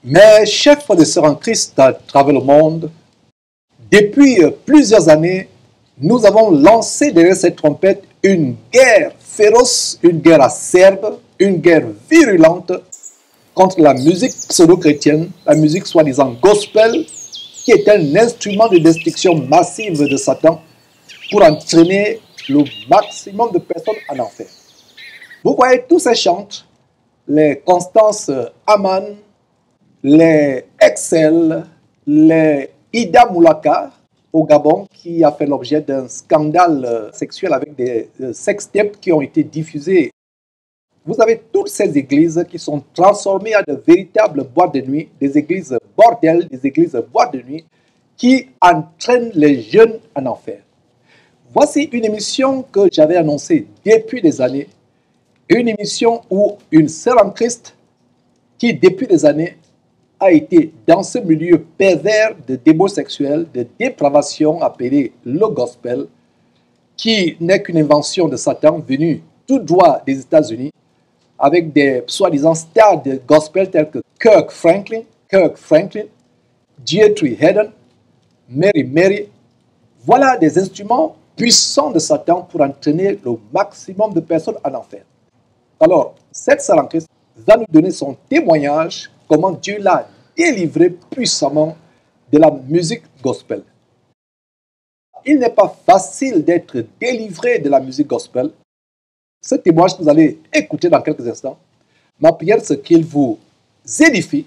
Mes chers frères et sœurs en Christ à travers le monde, depuis plusieurs années, nous avons lancé derrière cette trompette une guerre féroce, une guerre acerbe, une guerre virulente contre la musique pseudo-chrétienne, la musique soi-disant gospel, qui est un instrument de destruction massive de Satan pour entraîner le maximum de personnes en enfer. Vous voyez tous ces chantres, les Constance Aman, les Excel, les Ida Moulaka au Gabon, qui a fait l'objet d'un scandale sexuel avec des sextapes qui ont été diffusés. Vous avez toutes ces églises qui sont transformées en de véritables boîtes de nuit, des églises bordels, des églises boîtes de nuit, qui entraînent les jeunes en enfer. Voici une émission que j'avais annoncée depuis des années, une émission où une sœur en Christ, qui depuis des années a été dans ce milieu pervers de débauche sexuelle, de dépravation appelé le gospel, qui n'est qu'une invention de Satan venue tout droit des États-Unis, avec des soi-disant stars de gospel tels que Kirk Franklin, Dietrich Haddon, Mary. Voilà des instruments puissants de Satan pour entraîner le maximum de personnes en enfer. Alors, cette sœur en Christ va nous donner son témoignage, comment Dieu l'a délivré puissamment de la musique gospel. Il n'est pas facile d'être délivré de la musique gospel. Ce témoignage que vous allez écouter dans quelques instants, ma prière c'est qu'il vous édifie,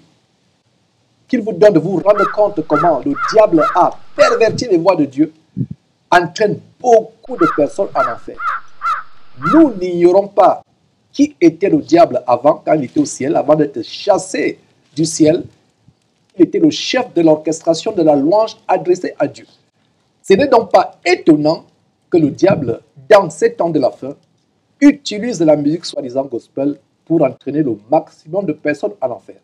qu'il vous donne de vous rendre compte comment le diable a perverti les voies de Dieu, entraîne beaucoup de personnes en enfer. Nous n'ignorons pas qui était le diable avant, quand il était au ciel, avant d'être chassé du ciel. Il était le chef de l'orchestration de la louange adressée à Dieu. Ce n'est donc pas étonnant que le diable, dans ces temps de la fin, utilise la musique soi-disant gospel pour entraîner le maximum de personnes en enfer.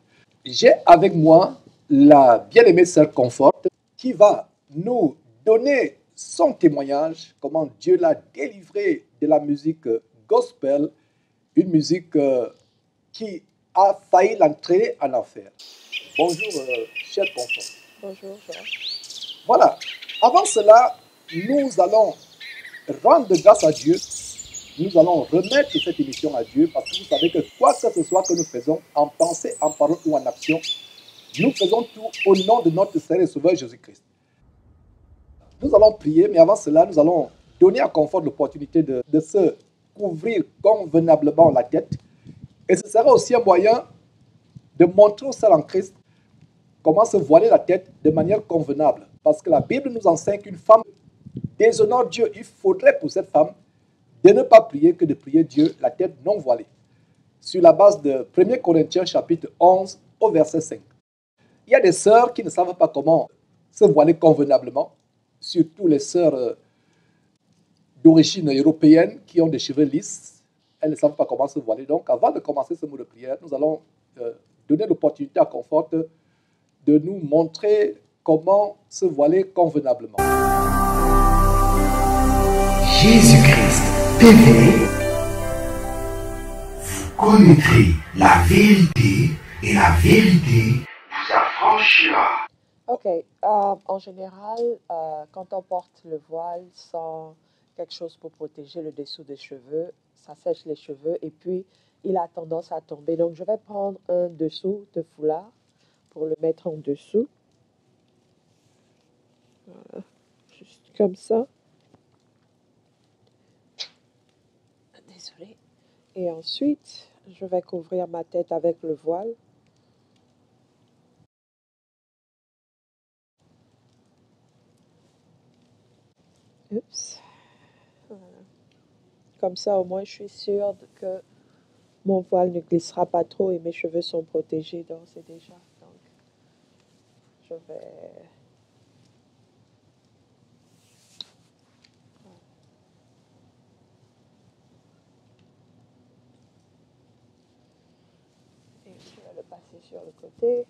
J'ai avec moi la bien-aimée sœur Comfort qui va nous donner son témoignage, comment Dieu l'a délivré de la musique gospel, une musique qui a failli l'entraîner en enfer. Bonjour, cher Comfort. Bonjour, Georges. Voilà. Avant cela, nous allons rendre grâce à Dieu. Nous allons remettre cette émission à Dieu parce que vous savez que quoi que ce soit que nous faisons, en pensée, en parole ou en action, nous faisons tout au nom de notre Seigneur et Sauveur Jésus-Christ. Nous allons prier, mais avant cela, nous allons donner à Comfort l'opportunité de se couvrir convenablement la tête. Et ce sera aussi un moyen de montrer aux sœurs en Christ comment se voiler la tête de manière convenable. Parce que la Bible nous enseigne qu'une femme déshonore Dieu. Il faudrait pour cette femme de ne pas prier que de prier Dieu la tête non voilée. Sur la base de 1 Corinthiens chapitre 11 au verset 5. Il y a des sœurs qui ne savent pas comment se voiler convenablement, surtout les sœurs d'origine européenne qui ont des cheveux lisses. Elles ne savent pas comment se voiler. Donc, avant de commencer ce mot de prière, nous allons donner l'opportunité à Comfort de nous montrer comment se voiler convenablement. Jésus-Christ TV, vous connaîtrez la vérité et la vérité vous affranchira. Ok, en général, quand on porte le voile sans quelque chose pour protéger le dessous des cheveux, ça sèche les cheveux et puis il a tendance à tomber. Donc, je vais prendre un dessous de foulard pour le mettre en dessous. Voilà, juste comme ça. Désolée. Et ensuite, je vais couvrir ma tête avec le voile. Oups. Voilà. Comme ça, au moins, je suis sûre que mon voile ne glissera pas trop et mes cheveux sont protégés d'ores et déjà. Donc, je vais... Et je vais le passer sur le côté,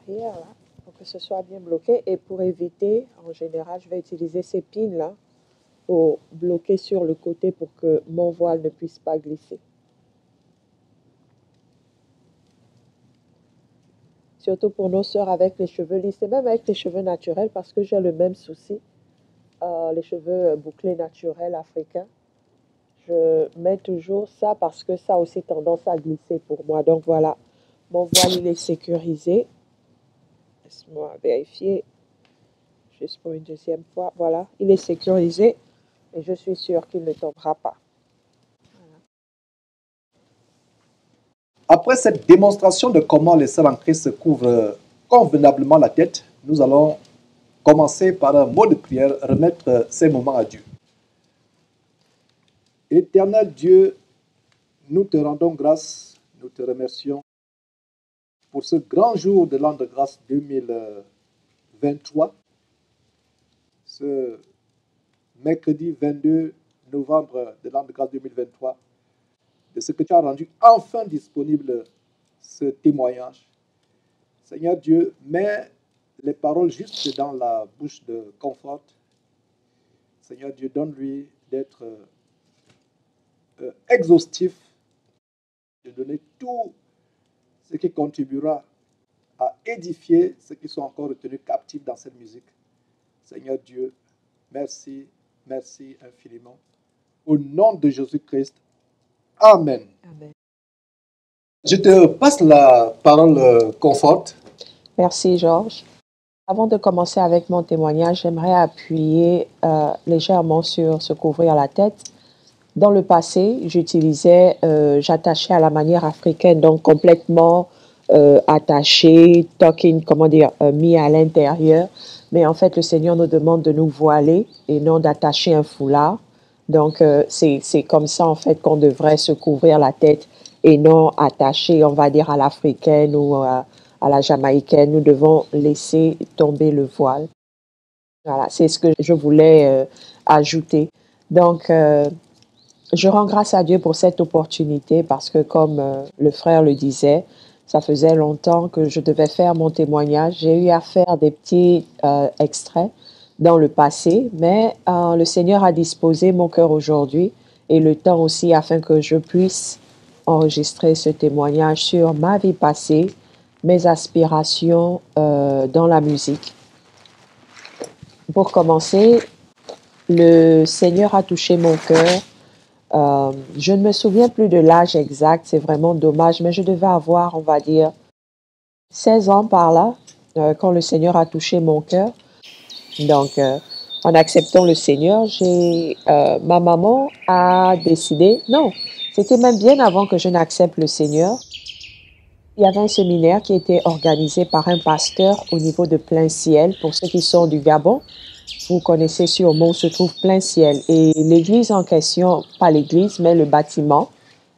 derrière, là, pour que ce soit bien bloqué. Et pour éviter, en général, je vais utiliser ces pins-là pour bloquer sur le côté pour que mon voile ne puisse pas glisser. surtout pour nos sœurs avec les cheveux lisses, et même avec les cheveux naturels, parce que j'ai le même souci, les cheveux bouclés naturels africains. Je mets toujours ça parce que ça a aussi tendance à glisser pour moi. Donc voilà, mon voile, il est sécurisé. Laisse-moi vérifier juste pour une deuxième fois. Voilà, il est sécurisé et je suis sûre qu'il ne tombera pas. Après cette démonstration de comment les sœurs en Christ se couvrent convenablement la tête, nous allons commencer par un mot de prière, remettre ces moments à Dieu. Éternel Dieu, nous te rendons grâce, nous te remercions pour ce grand jour de l'an de grâce 2023, ce mercredi 22 novembre de l'an de grâce 2023, de ce que tu as rendu enfin disponible ce témoignage. Seigneur Dieu, mets les paroles justes dans la bouche de Comfort. Seigneur Dieu, donne-lui d'être exhaustif, de donner tout ce qui contribuera à édifier ceux qui sont encore retenus captifs dans cette musique. Seigneur Dieu, merci, merci infiniment. Au nom de Jésus-Christ, Amen. Amen. Je te passe la parole, Comfort. Merci, Georges. Avant de commencer avec mon témoignage, j'aimerais appuyer légèrement sur se couvrir la tête. Dans le passé, j'attachais à la manière africaine, donc complètement attaché, mis à l'intérieur. Mais en fait, le Seigneur nous demande de nous voiler et non d'attacher un foulard. Donc, c'est comme ça, en fait, qu'on devrait se couvrir la tête et non attacher, on va dire, à l'africaine ou à la jamaïcaine. Nous devons laisser tomber le voile. Voilà, c'est ce que je voulais ajouter. Donc, je rends grâce à Dieu pour cette opportunité parce que, comme le frère le disait, ça faisait longtemps que je devais faire mon témoignage. J'ai eu à faire des petits extraits dans le passé, mais le Seigneur a disposé mon cœur aujourd'hui et le temps aussi afin que je puisse enregistrer ce témoignage sur ma vie passée, mes aspirations dans la musique. Pour commencer, le Seigneur a touché mon cœur. Je ne me souviens plus de l'âge exact, c'est vraiment dommage, mais je devais avoir, on va dire, 16 ans par là, quand le Seigneur a touché mon cœur. Donc, en acceptant le Seigneur, ma maman a décidé, non, c'était même bien avant que je n'accepte le Seigneur. Il y avait un séminaire qui était organisé par un pasteur au niveau de Plein Ciel. Pour ceux qui sont du Gabon, vous connaissez sûrement, se trouve Plein Ciel. Et l'église en question, pas l'église, mais le bâtiment,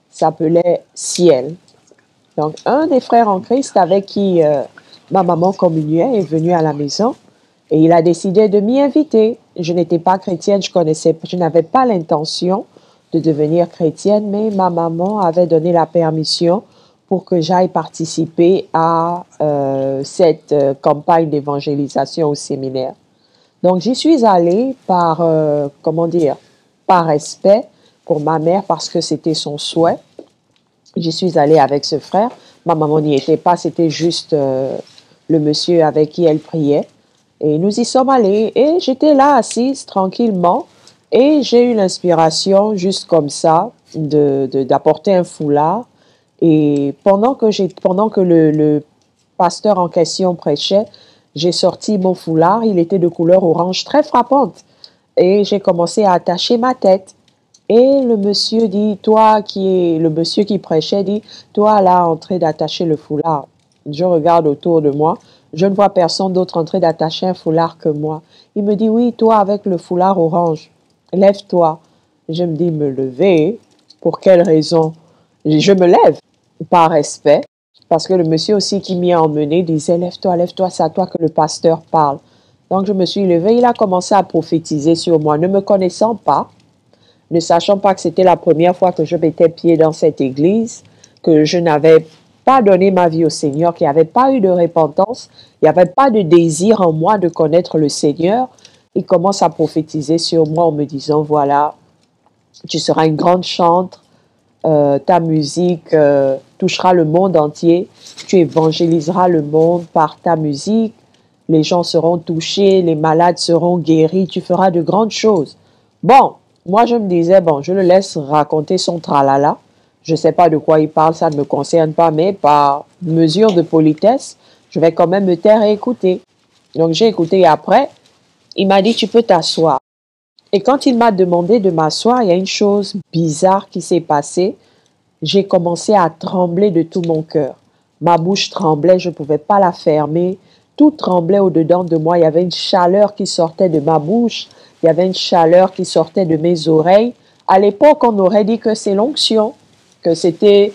s'appelait Ciel. Donc, un des frères en Christ avec qui ma maman communiait est venu à la maison et il a décidé de m'y inviter. Je n'étais pas chrétienne, je n'avais pas l'intention de devenir chrétienne, mais ma maman avait donné la permission pour que j'aille participer à cette campagne d'évangélisation au séminaire. Donc, j'y suis allée par respect pour ma mère parce que c'était son souhait. J'y suis allée avec ce frère. Ma maman n'y était pas, c'était juste le monsieur avec qui elle priait. Et nous y sommes allés et j'étais là assise tranquillement et j'ai eu l'inspiration juste comme ça d'apporter un foulard. Et pendant que le pasteur en question prêchait, j'ai sorti mon foulard. Il était de couleur orange très frappante. Et j'ai commencé à attacher ma tête. Et le monsieur qui prêchait dit, toi là, en train d'attacher le foulard. Je regarde autour de moi. Je ne vois personne d'autre en train d'attacher un foulard que moi. Il me dit, oui, toi avec le foulard orange, lève-toi. Je me dis, me lever? Pour quelle raison? Je me lève par respect. Parce que le monsieur aussi qui m'y a emmené disait, lève-toi, lève-toi, c'est à toi que le pasteur parle. Donc je me suis levée, il a commencé à prophétiser sur moi, ne me connaissant pas, ne sachant pas que c'était la première fois que je mettais pied dans cette église, que je n'avais pas donné ma vie au Seigneur, qu'il n'y avait pas eu de repentance, il n'y avait pas de désir en moi de connaître le Seigneur. Il commence à prophétiser sur moi en me disant, voilà, tu seras une grande chantre, ta musique touchera le monde entier. Tu évangéliseras le monde par ta musique. Les gens seront touchés, les malades seront guéris. Tu feras de grandes choses. Bon, moi je me disais, bon, je le laisse raconter son tralala. Je ne sais pas de quoi il parle, ça ne me concerne pas, mais par mesure de politesse, je vais quand même me taire et écouter. Donc j'ai écouté et après, il m'a dit, tu peux t'asseoir. Et quand il m'a demandé de m'asseoir, il y a une chose bizarre qui s'est passée. J'ai commencé à trembler de tout mon cœur. Ma bouche tremblait, je ne pouvais pas la fermer. Tout tremblait au-dedans de moi. Il y avait une chaleur qui sortait de ma bouche. Il y avait une chaleur qui sortait de mes oreilles. À l'époque, on aurait dit que c'est l'onction, que c'était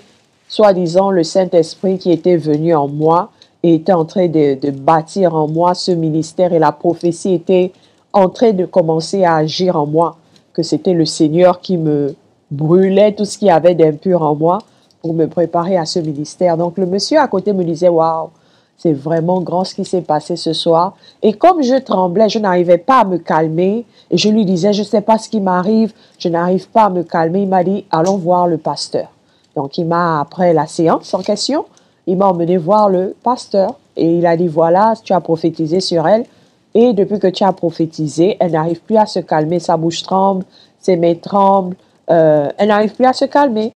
soi-disant le Saint-Esprit qui était venu en moi et était en train de bâtir en moi ce ministère et la prophétie était en train de commencer à agir en moi, que c'était le Seigneur qui me brûlait tout ce qu'il y avait d'impur en moi pour me préparer à ce ministère. Donc le monsieur à côté me disait, waouh, c'est vraiment grand ce qui s'est passé ce soir. Et comme je tremblais, je n'arrivais pas à me calmer. Et je lui disais, je ne sais pas ce qui m'arrive, je n'arrive pas à me calmer. Il m'a dit, allons voir le pasteur. Donc il m'a, après la séance en question, il m'a emmené voir le pasteur. Et il a dit, voilà, tu as prophétisé sur elle. Et depuis que tu as prophétisé, elle n'arrive plus à se calmer. Sa bouche tremble, ses mains tremblent. Elle n'arrive plus à se calmer.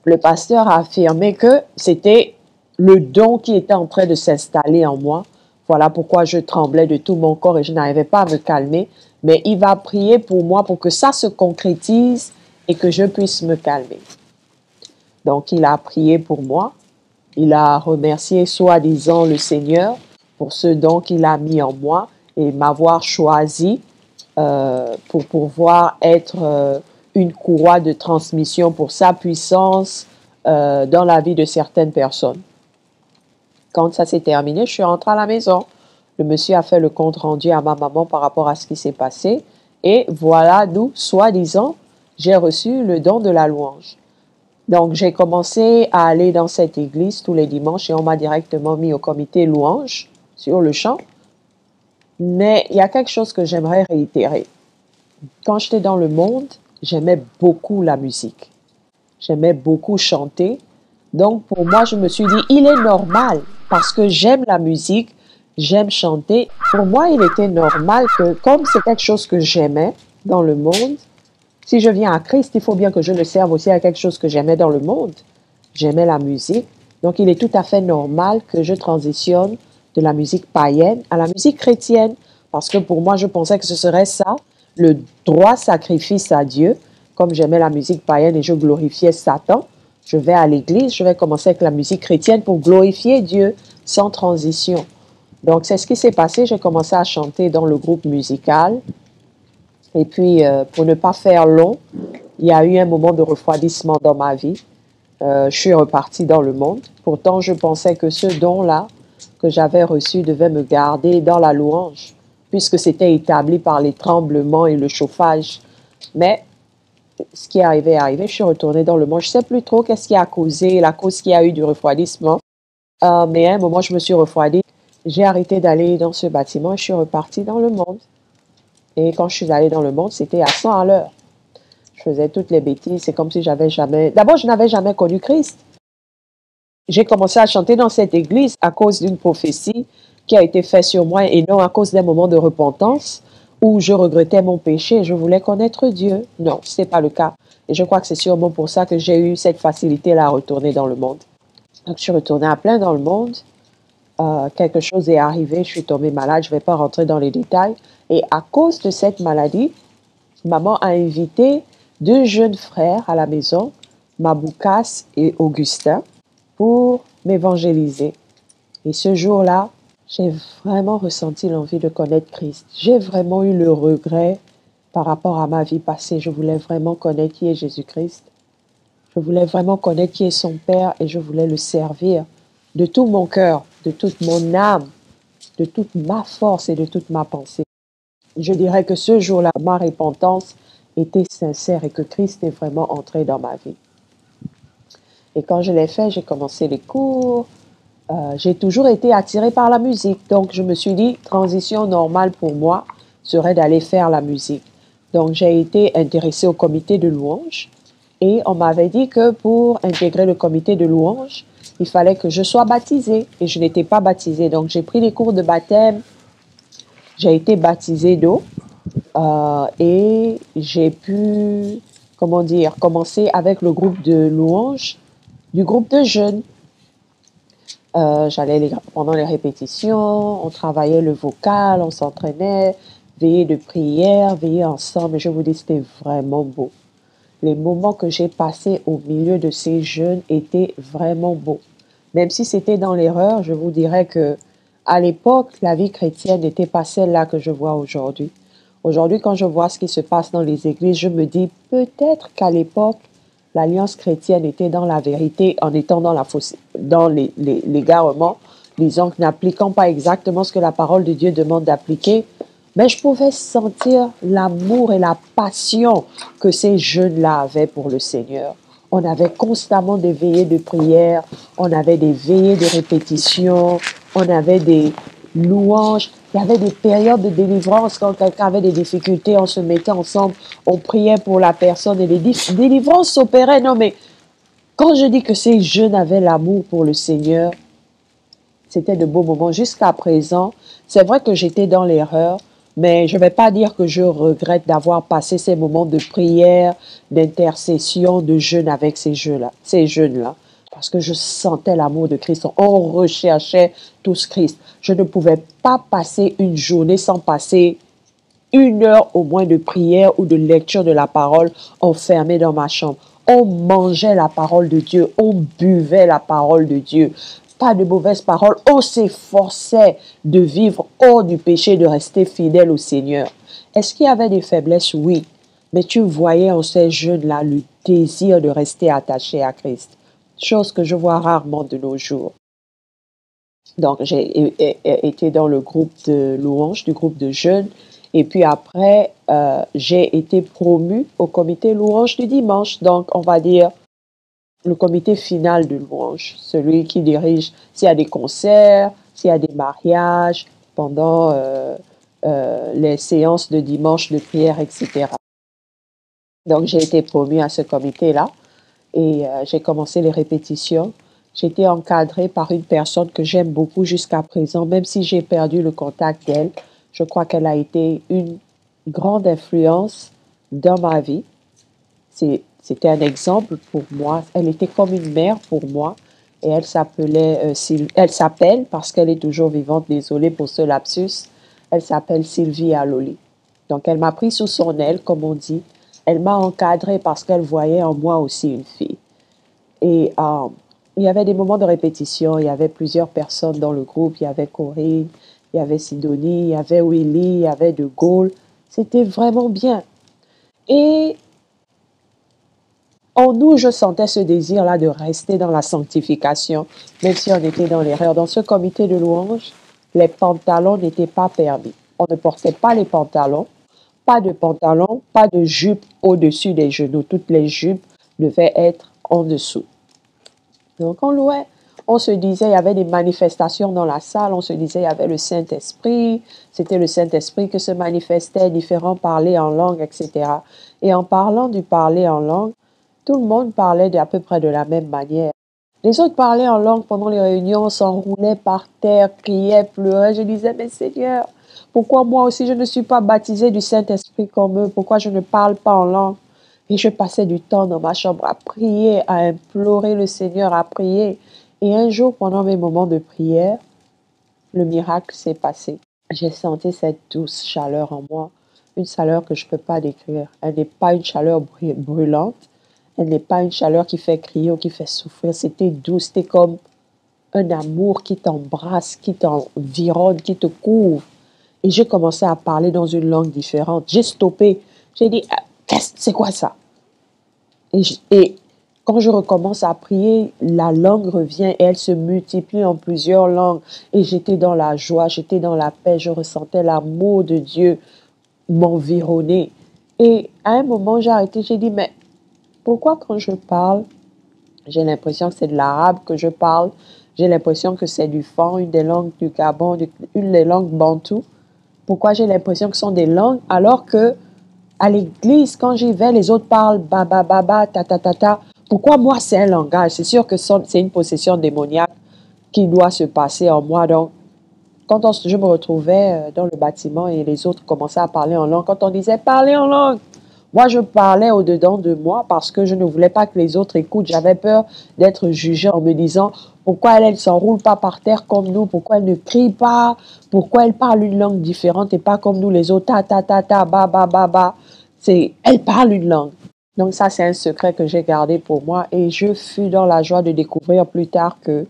Le pasteur a affirmé que c'était le don qui était en train de s'installer en moi. Voilà pourquoi je tremblais de tout mon corps et je n'arrivais pas à me calmer. Mais il va prier pour moi pour que ça se concrétise et que je puisse me calmer. Donc, il a prié pour moi. Il a remercié soi-disant le Seigneur pour ce don qu'il a mis en moi et m'avoir choisi pour pouvoir être une courroie de transmission pour sa puissance dans la vie de certaines personnes. Quand ça s'est terminé, je suis rentrée à la maison. Le monsieur a fait le compte rendu à ma maman par rapport à ce qui s'est passé. Et voilà d'où, soi-disant, j'ai reçu le don de la louange. Donc, j'ai commencé à aller dans cette église tous les dimanches et on m'a directement mis au comité louange sur le chant. Mais il y a quelque chose que j'aimerais réitérer. Quand j'étais dans le monde, j'aimais beaucoup la musique. J'aimais beaucoup chanter. Donc, pour moi, je me suis dit, il est normal, parce que j'aime la musique, j'aime chanter. Pour moi, il était normal que, comme c'est quelque chose que j'aimais dans le monde, si je viens à Christ, il faut bien que je le serve aussi à quelque chose que j'aimais dans le monde. J'aimais la musique. Donc, il est tout à fait normal que je transitionne de la musique païenne à la musique chrétienne. Parce que pour moi, je pensais que ce serait ça, le droit sacrifice à Dieu. Comme j'aimais la musique païenne et je glorifiais Satan, je vais à l'église, je vais commencer avec la musique chrétienne pour glorifier Dieu sans transition. Donc, c'est ce qui s'est passé. J'ai commencé à chanter dans le groupe musical. Et puis, pour ne pas faire long, il y a eu un moment de refroidissement dans ma vie. Je suis repartie dans le monde. Pourtant, je pensais que ce don-là que j'avais reçu devait me garder dans la louange, puisque c'était établi par les tremblements et le chauffage. Mais ce qui est arrivé est arrivé. Je suis retournée dans le monde. Je ne sais plus trop qu'est-ce qui a causé, la cause qui a eu du refroidissement. Mais à un moment, je me suis refroidie. J'ai arrêté d'aller dans ce bâtiment et je suis repartie dans le monde. Et quand je suis allée dans le monde, c'était à 100 à l'heure. Je faisais toutes les bêtises. C'est comme si j'avais jamais... D'abord, je n'avais jamais connu Christ. J'ai commencé à chanter dans cette église à cause d'une prophétie qui a été faite sur moi et non à cause d'un moment de repentance où je regrettais mon péché et je voulais connaître Dieu. Non, ce n'est pas le cas. Et je crois que c'est sûrement pour ça que j'ai eu cette facilité-là à retourner dans le monde. Donc, je suis retournée à plein dans le monde. Quelque chose est arrivé, je suis tombée malade, je ne vais pas rentrer dans les détails. Et à cause de cette maladie, maman a invité 2 jeunes frères à la maison, Maboukas et Augustin, pour m'évangéliser. Et ce jour-là, j'ai vraiment ressenti l'envie de connaître Christ. J'ai vraiment eu le regret par rapport à ma vie passée. Je voulais vraiment connaître qui est Jésus-Christ. Je voulais vraiment connaître qui est son Père et je voulais le servir de tout mon cœur, de toute mon âme, de toute ma force et de toute ma pensée. Je dirais que ce jour-là, ma repentance était sincère et que Christ est vraiment entré dans ma vie. Et quand je l'ai fait, j'ai commencé les cours. J'ai toujours été attirée par la musique. Donc, je me suis dit, transition normale pour moi serait d'aller faire la musique. Donc, j'ai été intéressée au comité de louange. Et on m'avait dit que pour intégrer le comité de louange, il fallait que je sois baptisée. Et je n'étais pas baptisée. Donc, j'ai pris les cours de baptême. J'ai été baptisée d'eau. Et j'ai pu, comment dire, commencer avec le groupe de louange du groupe de jeunes. Pendant les répétitions, on travaillait le vocal, on s'entraînait, veillée de prière, veillée ensemble. Et je vous dis, c'était vraiment beau. Les moments que j'ai passés au milieu de ces jeunes étaient vraiment beaux. Même si c'était dans l'erreur, je vous dirais que à l'époque, la vie chrétienne n'était pas celle-là que je vois aujourd'hui. Aujourd'hui, quand je vois ce qui se passe dans les églises, je me dis peut-être qu'à l'époque, l'alliance chrétienne était dans la vérité en étant dans l'égarement, disons, n'appliquant pas exactement ce que la parole de Dieu demande d'appliquer. Mais je pouvais sentir l'amour et la passion que ces jeunes-là avaient pour le Seigneur. On avait constamment des veillées de prière, on avait des veillées de répétition, on avait des louanges, il y avait des périodes de délivrance. Quand quelqu'un avait des difficultés, on se mettait ensemble, on priait pour la personne et les délivrances s'opéraient. Non, mais quand je dis que ces jeunes avaient l'amour pour le Seigneur, c'était de beaux moments. Jusqu'à présent, c'est vrai que j'étais dans l'erreur, mais je ne vais pas dire que je regrette d'avoir passé ces moments de prière, d'intercession, de jeûne avec ces jeunes-là, parce que je sentais l'amour de Christ. On recherchait tous Christ. Je ne pouvais pas passer une journée sans passer 1 heure au moins de prière ou de lecture de la parole enfermée dans ma chambre. On mangeait la parole de Dieu, on buvait la parole de Dieu. Pas de mauvaises paroles, on s'efforçait de vivre hors du péché, de rester fidèle au Seigneur. Est-ce qu'il y avait des faiblesses? Oui. Mais tu voyais en ces jeunes-là le désir de rester attaché à Christ. Chose que je vois rarement de nos jours. Donc, j'ai été dans le groupe de louanges, du groupe de jeunes. Et puis après, j'ai été promue au comité louange du dimanche. Donc, on va dire le comité final de louange, celui qui dirige s'il y a des concerts, s'il y a des mariages, pendant les séances de dimanche de prière, etc. Donc, j'ai été promue à ce comité-là et j'ai commencé les répétitions. J'ai été encadrée par une personne que j'aime beaucoup jusqu'à présent, même si j'ai perdu le contact d'elle. Je crois qu'elle a été une grande influence dans ma vie. C'était un exemple pour moi. Elle était comme une mère pour moi. Et elle s'appelle, parce qu'elle est toujours vivante, désolée pour ce lapsus, elle s'appelle Sylvie Aloli. Donc, elle m'a pris sous son aile, comme on dit. Elle m'a encadrée parce qu'elle voyait en moi aussi une fille. Et il y avait des moments de répétition. Il y avait plusieurs personnes dans le groupe. Il y avait Corinne, il y avait Sidonie, il y avait Willy, il y avait De Gaulle. C'était vraiment bien. Et en nous, je sentais ce désir-là de rester dans la sanctification, même si on était dans l'erreur. Dans ce comité de louange, les pantalons n'étaient pas permis. On ne portait pas les pantalons, pas de jupe au-dessus des genoux. Toutes les jupes devaient être en dessous. Donc, on louait. On se disait, il y avait des manifestations dans la salle, on se disait, il y avait le Saint-Esprit, c'était le Saint-Esprit que se manifestait, différents parlaient en langue, etc. Et en parlant du parler en langue, tout le monde parlait d'à peu près de la même manière. Les autres parlaient en langue pendant les réunions, s'enroulaient par terre, criaient, pleuraient. Je disais, mais Seigneur, pourquoi moi aussi je ne suis pas baptisée du Saint-Esprit comme eux? Pourquoi je ne parle pas en langue? Et je passais du temps dans ma chambre à prier, à implorer le Seigneur, à prier. Et un jour, pendant mes moments de prière, le miracle s'est passé. J'ai senti cette douce chaleur en moi, une chaleur que je ne peux pas décrire. Elle n'est pas une chaleur brûlante, elle n'est pas une chaleur qui fait crier ou qui fait souffrir. C'était doux, c'était comme un amour qui t'embrasse, qui t'environne, qui te couvre. Et j'ai commencé à parler dans une langue différente. J'ai stoppé. J'ai dit, c'est quoi ça? Et quand je recommence à prier, la langue revient et elle se multiplie en plusieurs langues. Et j'étais dans la joie, j'étais dans la paix, je ressentais l'amour de Dieu m'environner. Et à un moment, j'ai arrêté, j'ai dit, mais pourquoi quand je parle, j'ai l'impression que c'est de l'arabe que je parle, j'ai l'impression que c'est du Fan, une des langues du Gabon, une des langues bantoues. Pourquoi j'ai l'impression que ce sont des langues alors que À l'église, quand j'y vais, les autres parlent baba, baba, ta, ta, ta, ta. Pourquoi moi, c'est un langage? C'est sûr que c'est une possession démoniaque qui doit se passer en moi. Donc, quand je me retrouvais dans le bâtiment et les autres commençaient à parler en langue, quand on disait parler en langue, moi je parlais au-dedans de moi parce que je ne voulais pas que les autres écoutent. J'avais peur d'être jugée en me disant pourquoi elle ne s'enroule pas par terre comme nous, pourquoi elle ne crie pas, pourquoi elle parle une langue différente et pas comme nous les autres, ta ta ta ta, ba ba ba ba. Elle parle une langue. Donc ça c'est un secret que j'ai gardé pour moi et je fus dans la joie de découvrir plus tard que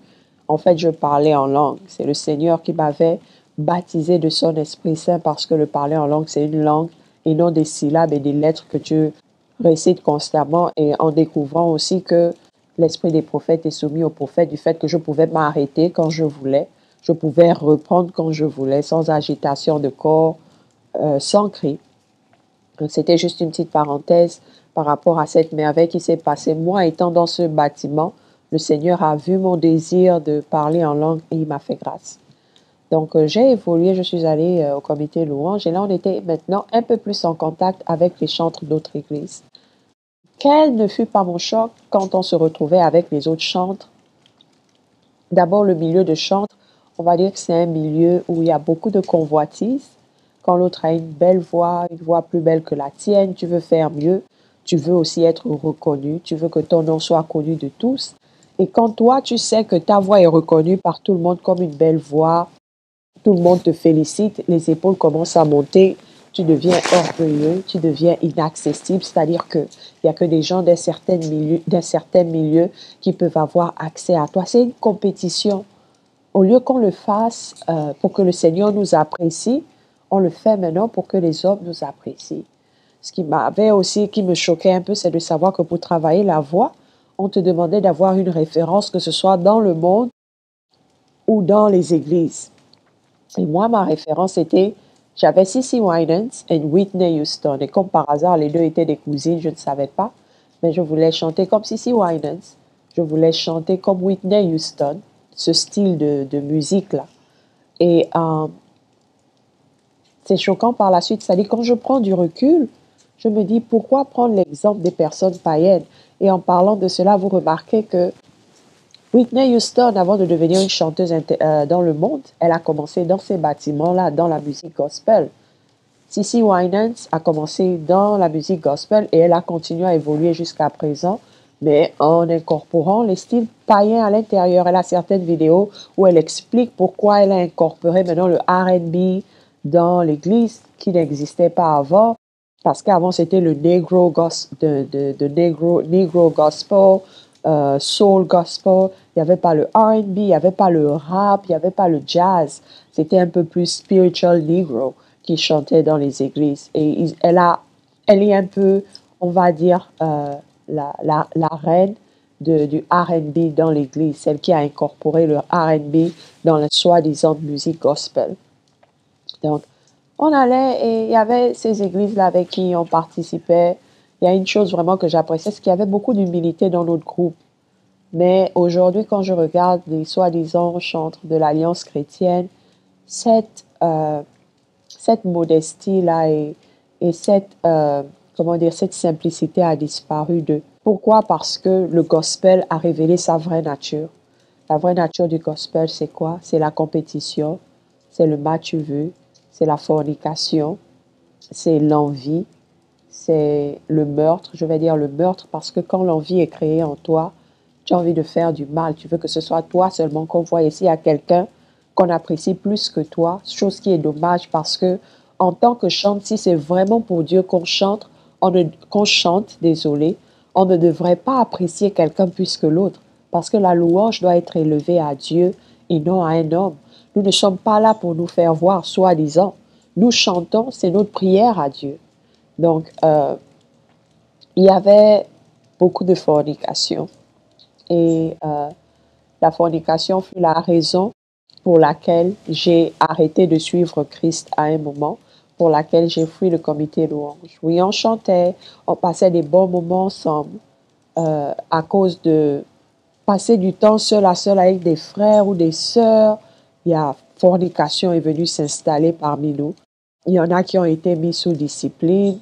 en fait, je parlais en langue. C'est le Seigneur qui m'avait baptisé de son Esprit Saint parce que le parler en langue, c'est une langue et non des syllabes et des lettres que tu récites constamment et en découvrant aussi que l'Esprit des prophètes est soumis aux prophètes du fait que je pouvais m'arrêter quand je voulais, je pouvais reprendre quand je voulais, sans agitation de corps, sans cri. C'était juste une petite parenthèse par rapport à cette merveille qui s'est passée. Moi, étant dans ce bâtiment, le Seigneur a vu mon désir de parler en langue et il m'a fait grâce. Donc, j'ai évolué, je suis allée au comité louange et là, on était maintenant un peu plus en contact avec les chantres d'autres églises. Quel ne fut pas mon choc quand on se retrouvait avec les autres chantres. D'abord, le milieu de chantres, on va dire que c'est un milieu où il y a beaucoup de convoitises. Quand l'autre a une voix plus belle que la tienne, tu veux faire mieux, tu veux aussi être reconnu, tu veux que ton nom soit connu de tous. Et quand toi, tu sais que ta voix est reconnue par tout le monde comme une belle voix, tout le monde te félicite, les épaules commencent à monter, tu deviens orgueilleux, tu deviens inaccessible, c'est-à-dire qu'il n'y a que des gens d'un certain milieu qui peuvent avoir accès à toi. C'est une compétition. Au lieu qu'on le fasse pour que le Seigneur nous apprécie, on le fait maintenant pour que les hommes nous apprécient. Ce qui me choquait un peu, c'est de savoir que pour travailler la voix, on te demandait d'avoir une référence, que ce soit dans le monde ou dans les églises. Et moi, ma référence était, j'avais CeCe Winans et Whitney Houston. Et comme par hasard, les deux étaient des cousines, je ne savais pas. Mais je voulais chanter comme CeCe Winans. Je voulais chanter comme Whitney Houston, ce style de musique-là. Et c'est choquant par la suite. C'est-à-dire, quand je prends du recul, je me dis, pourquoi prendre l'exemple des personnes païennes? Et en parlant de cela, vous remarquez que Whitney Houston, avant de devenir une chanteuse dans le monde, elle a commencé dans ces bâtiments-là, dans la musique gospel. CeCe Winans a commencé dans la musique gospel et elle a continué à évoluer jusqu'à présent, mais en incorporant les styles païens à l'intérieur. Elle a certaines vidéos où elle explique pourquoi elle a incorporé maintenant le R&B dans l'église qui n'existait pas avant, parce qu'avant c'était le negro gospel, soul gospel, il n'y avait pas le R&B, il n'y avait pas le rap, il n'y avait pas le jazz. C'était un peu plus spiritual negro qui chantait dans les églises. Et elle est un peu, on va dire, la reine du R&B dans l'église, celle qui a incorporé le R&B dans la soi-disant musique gospel. Donc, on allait et il y avait ces églises-là avec qui on participait. Il y a une chose vraiment que j'appréciais, c'est qu'il y avait beaucoup d'humilité dans notre groupe. Mais aujourd'hui, quand je regarde les soi-disant chantres de l'Alliance chrétienne, cette modestie-là et cette simplicité a disparu d'eux. Pourquoi? Parce que le gospel a révélé sa vraie nature. La vraie nature du gospel, c'est quoi? C'est la compétition, c'est le match vu, c'est la fornication, c'est l'envie, c'est le meurtre. Je vais dire le meurtre parce que quand l'envie est créée en toi, tu as envie de faire du mal. Tu veux que ce soit toi seulement qu'on voit. Ici, il y a quelqu'un qu'on apprécie plus que toi, chose qui est dommage parce que en tant que chante, si c'est vraiment pour Dieu qu'on chante, on ne devrait pas apprécier quelqu'un plus que l'autre parce que la louange doit être élevée à Dieu et non à un homme. Nous ne sommes pas là pour nous faire voir, soi-disant. Nous chantons, c'est notre prière à Dieu. Donc, il y avait beaucoup de fornication. Et la fornication fut la raison pour laquelle j'ai arrêté de suivre Christ à un moment, pour laquelle j'ai fui le comité louange. Oui, on chantait, on passait des bons moments ensemble à cause de passer du temps seul à seul avec des frères ou des sœurs. Il y a fornication est venue s'installer parmi nous. Il y en a qui ont été mis sous discipline.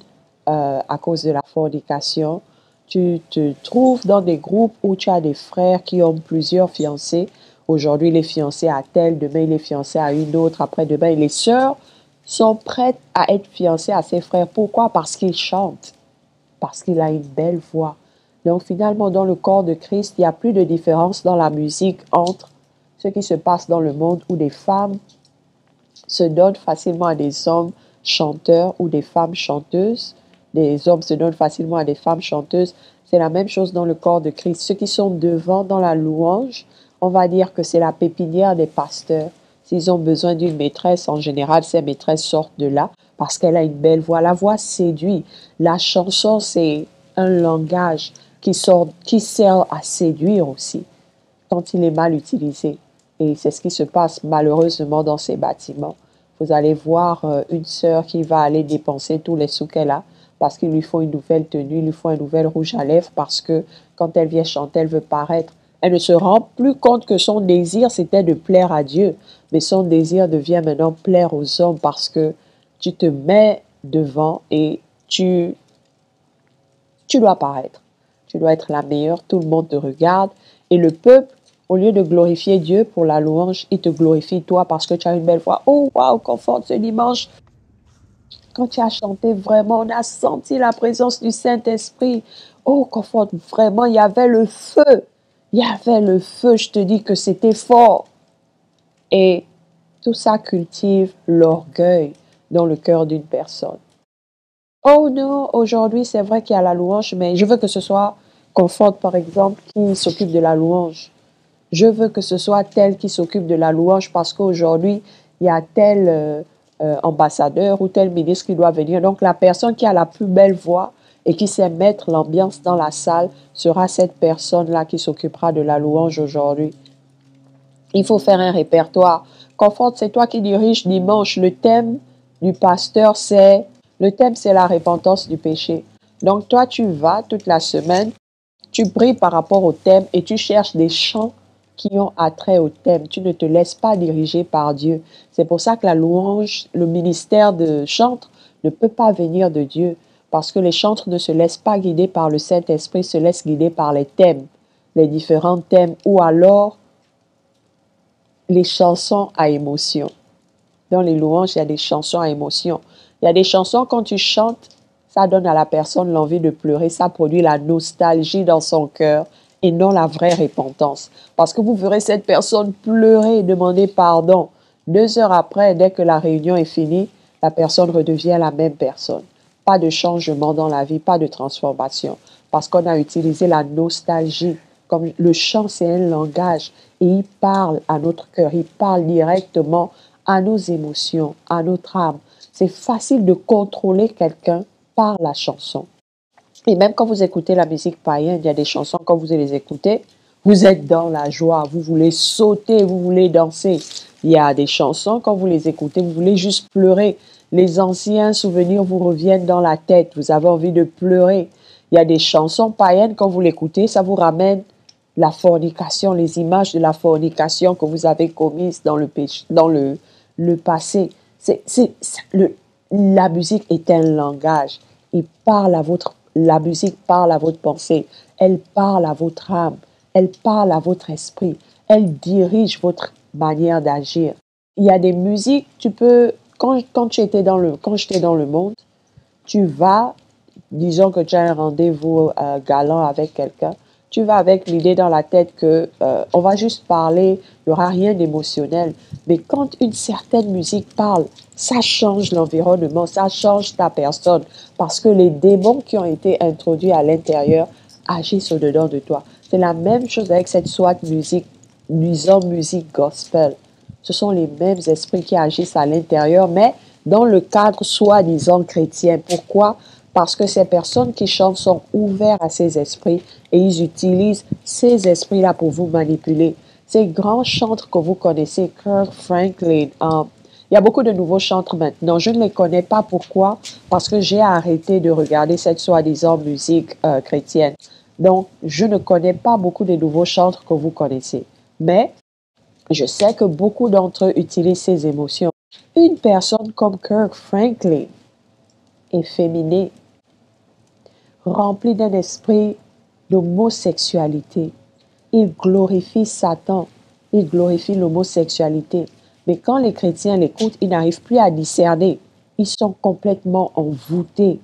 à cause de la fornication. Tu te trouves dans des groupes où tu as des frères qui ont plusieurs fiancées. Aujourd'hui, il est fiancé à telle, demain, il est fiancé à une autre, après-demain, les sœurs sont prêtes à être fiancées à ses frères. Pourquoi? Parce qu'ils chantent, parce qu'il a une belle voix. Donc, finalement, dans le corps de Christ, il n'y a plus de différence dans la musique entre ce qui se passe dans le monde où des femmes se donnent facilement à des hommes chanteurs ou des femmes chanteuses. Des hommes se donnent facilement à des femmes chanteuses. C'est la même chose dans le corps de Christ. Ceux qui sont devant dans la louange, on va dire que c'est la pépinière des pasteurs. S'ils ont besoin d'une maîtresse, en général, ces maîtresses sortent de là parce qu'elle a une belle voix. La voix séduit. La chanson, c'est un langage qui sert à séduire aussi quand il est mal utilisé. Et c'est ce qui se passe malheureusement dans ces bâtiments. Vous allez voir une sœur qui va aller dépenser tous les sous qu'elle a parce qu'il lui faut une nouvelle tenue, il lui faut un nouvel rouge à lèvres parce que quand elle vient chanter, elle veut paraître. Elle ne se rend plus compte que son désir, c'était de plaire à Dieu. Mais son désir devient maintenant plaire aux hommes parce que tu te mets devant et tu dois paraître. Tu dois être la meilleure, tout le monde te regarde. Et le peuple, au lieu de glorifier Dieu pour la louange, il te glorifie toi parce que tu as une belle voix. Oh, waouh, Comfort, ce dimanche, quand tu as chanté, vraiment, on a senti la présence du Saint-Esprit. Oh, Comfort, vraiment, il y avait le feu. Il y avait le feu, je te dis que c'était fort. Et tout ça cultive l'orgueil dans le cœur d'une personne. Oh non, aujourd'hui, c'est vrai qu'il y a la louange, mais je veux que ce soit Comfort, par exemple, qui s'occupe de la louange. Je veux que ce soit tel qui s'occupe de la louange parce qu'aujourd'hui, il y a tel ambassadeur ou tel ministre qui doit venir. Donc, la personne qui a la plus belle voix et qui sait mettre l'ambiance dans la salle sera cette personne-là qui s'occupera de la louange aujourd'hui. Il faut faire un répertoire. Comfort, c'est toi qui diriges dimanche. Le thème du pasteur, c'est la repentance du péché. Donc, toi, tu vas toute la semaine, tu pries par rapport au thème et tu cherches des chants qui ont attrait au thème. Tu ne te laisses pas diriger par Dieu. C'est pour ça que la louange, le ministère de chantre ne peut pas venir de Dieu. Parce que les chantres ne se laissent pas guider par le Saint-Esprit, se laissent guider par les thèmes, les différents thèmes, ou alors les chansons à émotion. Dans les louanges, il y a des chansons à émotion. Il y a des chansons, quand tu chantes, ça donne à la personne l'envie de pleurer, ça produit la nostalgie dans son cœur et non la vraie repentance. Parce que vous verrez cette personne pleurer et demander pardon. 2 heures après, dès que la réunion est finie, la personne redevient la même personne. Pas de changement dans la vie, pas de transformation. Parce qu'on a utilisé la nostalgie. Comme le chant, c'est un langage et il parle à notre cœur, il parle directement à nos émotions, à notre âme. C'est facile de contrôler quelqu'un par la chanson. Et même quand vous écoutez la musique païenne, il y a des chansons, quand vous les écoutez, vous êtes dans la joie, vous voulez sauter, vous voulez danser. Il y a des chansons, quand vous les écoutez, vous voulez juste pleurer. Les anciens souvenirs vous reviennent dans la tête, vous avez envie de pleurer. Il y a des chansons païennes, quand vous l'écoutez, ça vous ramène la fornication, les images de la fornication que vous avez commises dans le passé. La musique est un langage. La musique parle à votre pensée. Elle parle à votre âme. Elle parle à votre esprit. Elle dirige votre manière d'agir. Il y a des musiques, quand j'étais dans le monde, tu vas, disons que tu as un rendez-vous galant avec quelqu'un, tu vas avec l'idée dans la tête que on va juste parler, il n'y aura rien d'émotionnel. Mais quand une certaine musique parle, ça change l'environnement, ça change ta personne. Parce que les démons qui ont été introduits à l'intérieur agissent au-dedans de toi. C'est la même chose avec cette musique, disons musique gospel. Ce sont les mêmes esprits qui agissent à l'intérieur, mais dans le cadre soi-disant chrétien. Pourquoi? Parce que ces personnes qui chantent sont ouvertes à ces esprits et ils utilisent ces esprits-là pour vous manipuler. Ces grands chantres que vous connaissez, Kirk Franklin, il y a beaucoup de nouveaux chantres maintenant. Je ne les connais pas. Pourquoi? Parce que j'ai arrêté de regarder cette soi-disant musique chrétienne. Donc, je ne connais pas beaucoup de nouveaux chantres que vous connaissez. Mais je sais que beaucoup d'entre eux utilisent ces émotions. Une personne comme Kirk Franklin, efféminée, rempli d'un esprit d'homosexualité. Il glorifie Satan, il glorifie l'homosexualité. Mais quand les chrétiens l'écoutent, ils n'arrivent plus à discerner. Ils sont complètement envoûtés.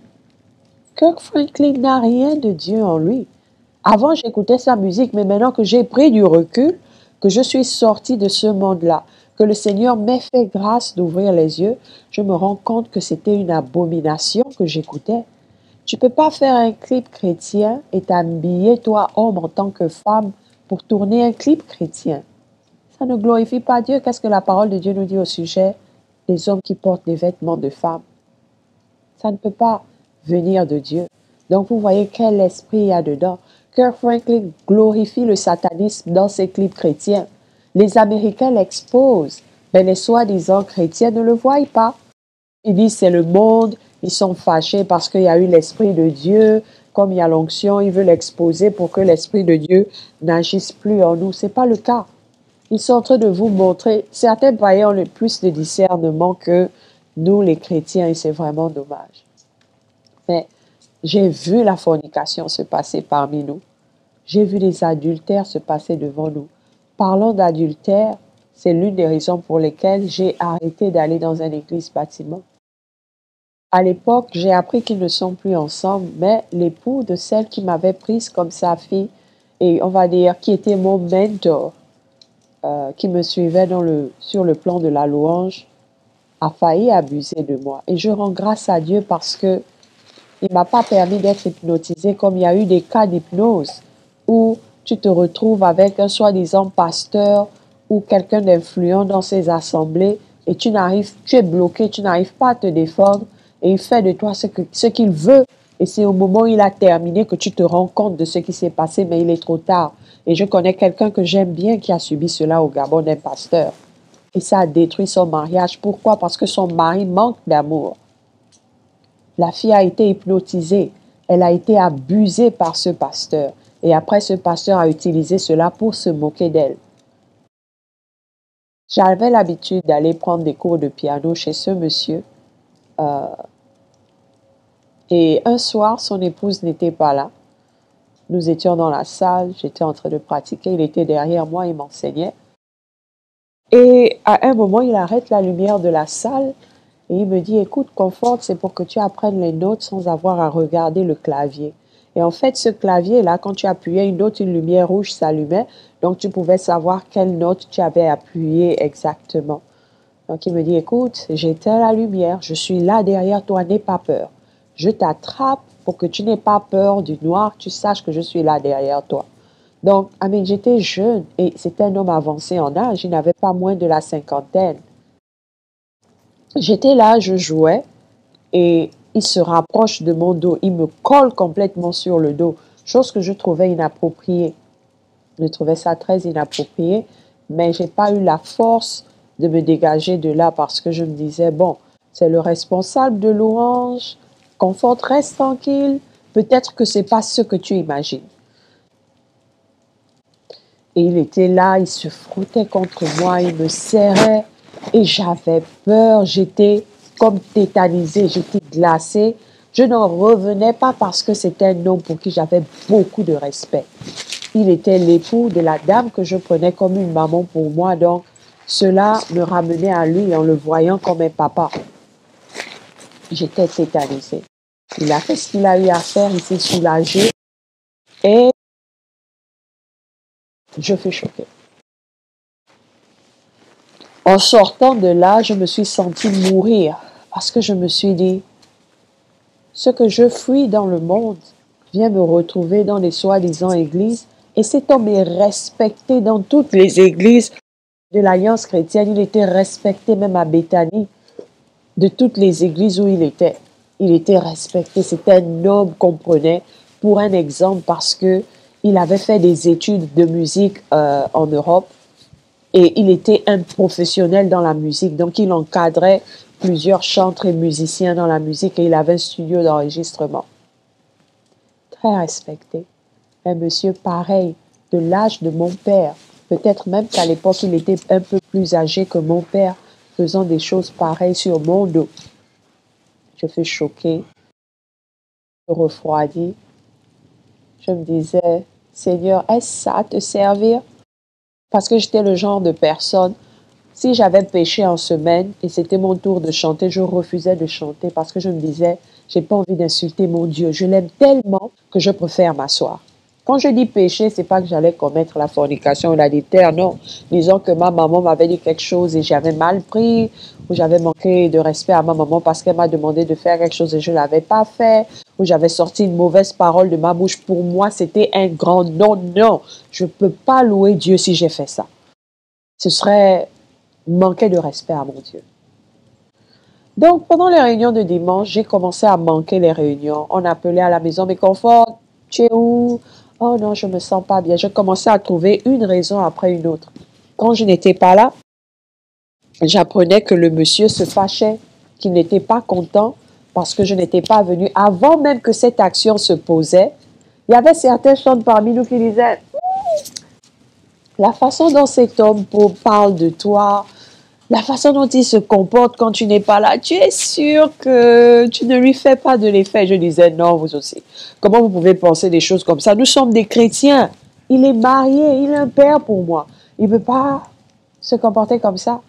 Kirk Franklin n'a rien de Dieu en lui. Avant, j'écoutais sa musique, mais maintenant que j'ai pris du recul, que je suis sorti de ce monde-là, que le Seigneur m'ait fait grâce d'ouvrir les yeux, je me rends compte que c'était une abomination que j'écoutais. Tu peux pas faire un clip chrétien et t'habiller, toi, homme, en tant que femme, pour tourner un clip chrétien. Ça ne glorifie pas Dieu. Qu'est-ce que la parole de Dieu nous dit au sujet des hommes qui portent des vêtements de femmes? Ça ne peut pas venir de Dieu. Donc, vous voyez quel esprit il y a dedans. Kirk Franklin glorifie le satanisme dans ses clips chrétiens. Les Américains l'exposent, mais les soi-disant chrétiens ne le voient pas. Ils disent c'est le monde, ils sont fâchés parce qu'il y a eu l'Esprit de Dieu. Comme il y a l'onction, ils veulent l'exposer pour que l'Esprit de Dieu n'agisse plus en nous. Ce n'est pas le cas. Ils sont en train de vous montrer, certains païens ont le plus de discernement que nous les chrétiens, et c'est vraiment dommage. Mais j'ai vu la fornication se passer parmi nous. J'ai vu les adultères se passer devant nous. Parlons d'adultère, c'est l'une des raisons pour lesquelles j'ai arrêté d'aller dans une église bâtiment. À l'époque, j'ai appris qu'ils ne sont plus ensemble, mais l'époux de celle qui m'avait prise comme sa fille, et on va dire qui était mon mentor, qui me suivait sur le plan de la louange, a failli abuser de moi. Et je rends grâce à Dieu parce que il m'a pas permis d'être hypnotisé comme il y a eu des cas d'hypnose où tu te retrouves avec un soi-disant pasteur ou quelqu'un d'influent dans ces assemblées et tu es bloqué, tu n'arrives pas à te défendre et il fait de toi ce qu'il veut. Et c'est au moment où il a terminé que tu te rends compte de ce qui s'est passé, mais il est trop tard. Et je connais quelqu'un que j'aime bien qui a subi cela au Gabon d'un pasteur. Et ça a détruit son mariage. Pourquoi? Parce que son mari manque d'amour. La fille a été hypnotisée. Elle a été abusée par ce pasteur. Et après, ce pasteur a utilisé cela pour se moquer d'elle. J'avais l'habitude d'aller prendre des cours de piano chez ce monsieur. Et un soir, son épouse n'était pas là. Nous étions dans la salle, j'étais en train de pratiquer, il était derrière moi, il m'enseignait. Et à un moment, il arrête la lumière de la salle et il me dit, écoute, Comfort, c'est pour que tu apprennes les notes sans avoir à regarder le clavier. Et en fait, ce clavier-là, quand tu appuyais une note, une lumière rouge s'allumait, donc tu pouvais savoir quelle note tu avais appuyée exactement. Donc il me dit, écoute, j'éteins la lumière, je suis là derrière toi, n'aie pas peur. Je t'attrape pour que tu n'aies pas peur du noir, tu saches que je suis là derrière toi. Donc, j'étais jeune et c'était un homme avancé en âge, il n'avait pas moins de la cinquantaine. J'étais là, je jouais et il se rapproche de mon dos, il me colle complètement sur le dos, chose que je trouvais inappropriée. Je trouvais ça très inapproprié, mais j'ai pas eu la force de me dégager de là parce que je me disais, bon, c'est le responsable de louange, Comfort, reste tranquille, peut-être que c'est pas ce que tu imagines. Et il était là, il se frottait contre moi, il me serrait et j'avais peur, j'étais comme tétanisée, j'étais glacée. Je n'en revenais pas parce que c'était un homme pour qui j'avais beaucoup de respect. Il était l'époux de la dame que je prenais comme une maman pour moi, donc cela me ramenait à lui en le voyant comme un papa. J'étais tétanisée. Il a fait ce qu'il a eu à faire, il s'est soulagé et je fus choquée. En sortant de là, je me suis sentie mourir parce que je me suis dit, ce que je fuis dans le monde vient me retrouver dans les soi-disant églises et cet homme est respecté dans toutes les églises de l'Alliance chrétienne. Il était respecté même à Béthanie, de toutes les églises où il était. Il était respecté. C'était un homme qu'on prenait pour un exemple parce que il avait fait des études de musique en Europe et il était un professionnel dans la musique. Donc, il encadrait plusieurs chantres et musiciens dans la musique et il avait un studio d'enregistrement. Très respecté. Un monsieur pareil, de l'âge de mon père. Peut-être même qu'à l'époque, il était un peu plus âgé que mon père, faisant des choses pareilles sur mon dos. Je fus choquée, refroidie. je me disais, Seigneur, est-ce ça te servir? Parce que j'étais le genre de personne, si j'avais péché en semaine et c'était mon tour de chanter, je refusais de chanter parce que je me disais, j'ai pas envie d'insulter mon Dieu. Je l'aime tellement que je préfère m'asseoir. Quand je dis péché, c'est pas que j'allais commettre la fornication ou l'adultère, non. Disons que ma maman m'avait dit quelque chose et j'avais mal pris, ou j'avais manqué de respect à ma maman parce qu'elle m'a demandé de faire quelque chose et je l'avais pas fait, ou j'avais sorti une mauvaise parole de ma bouche. Pour moi, c'était un grand non, non. Je peux pas louer Dieu si j'ai fait ça. Ce serait manquer de respect à mon Dieu. Donc, pendant les réunions de dimanche, j'ai commencé à manquer les réunions. On appelait à la maison, mais confort, tu es où? Oh non, je me sens pas bien. Je commençais à trouver une raison après une autre. Quand je n'étais pas là, j'apprenais que le monsieur se fâchait, qu'il n'était pas content parce que je n'étais pas venue. Avant même que cette action se posait, il y avait certains chants parmi nous qui disaient la façon dont cet homme parle de toi, la façon dont il se comporte quand tu n'es pas là, tu es sûr que tu ne lui fais pas de l'effet. Je disais, non, vous aussi. Comment vous pouvez penser des choses comme ça? Nous sommes des chrétiens. Il est marié, il est un père pour moi. Il ne peut pas se comporter comme ça.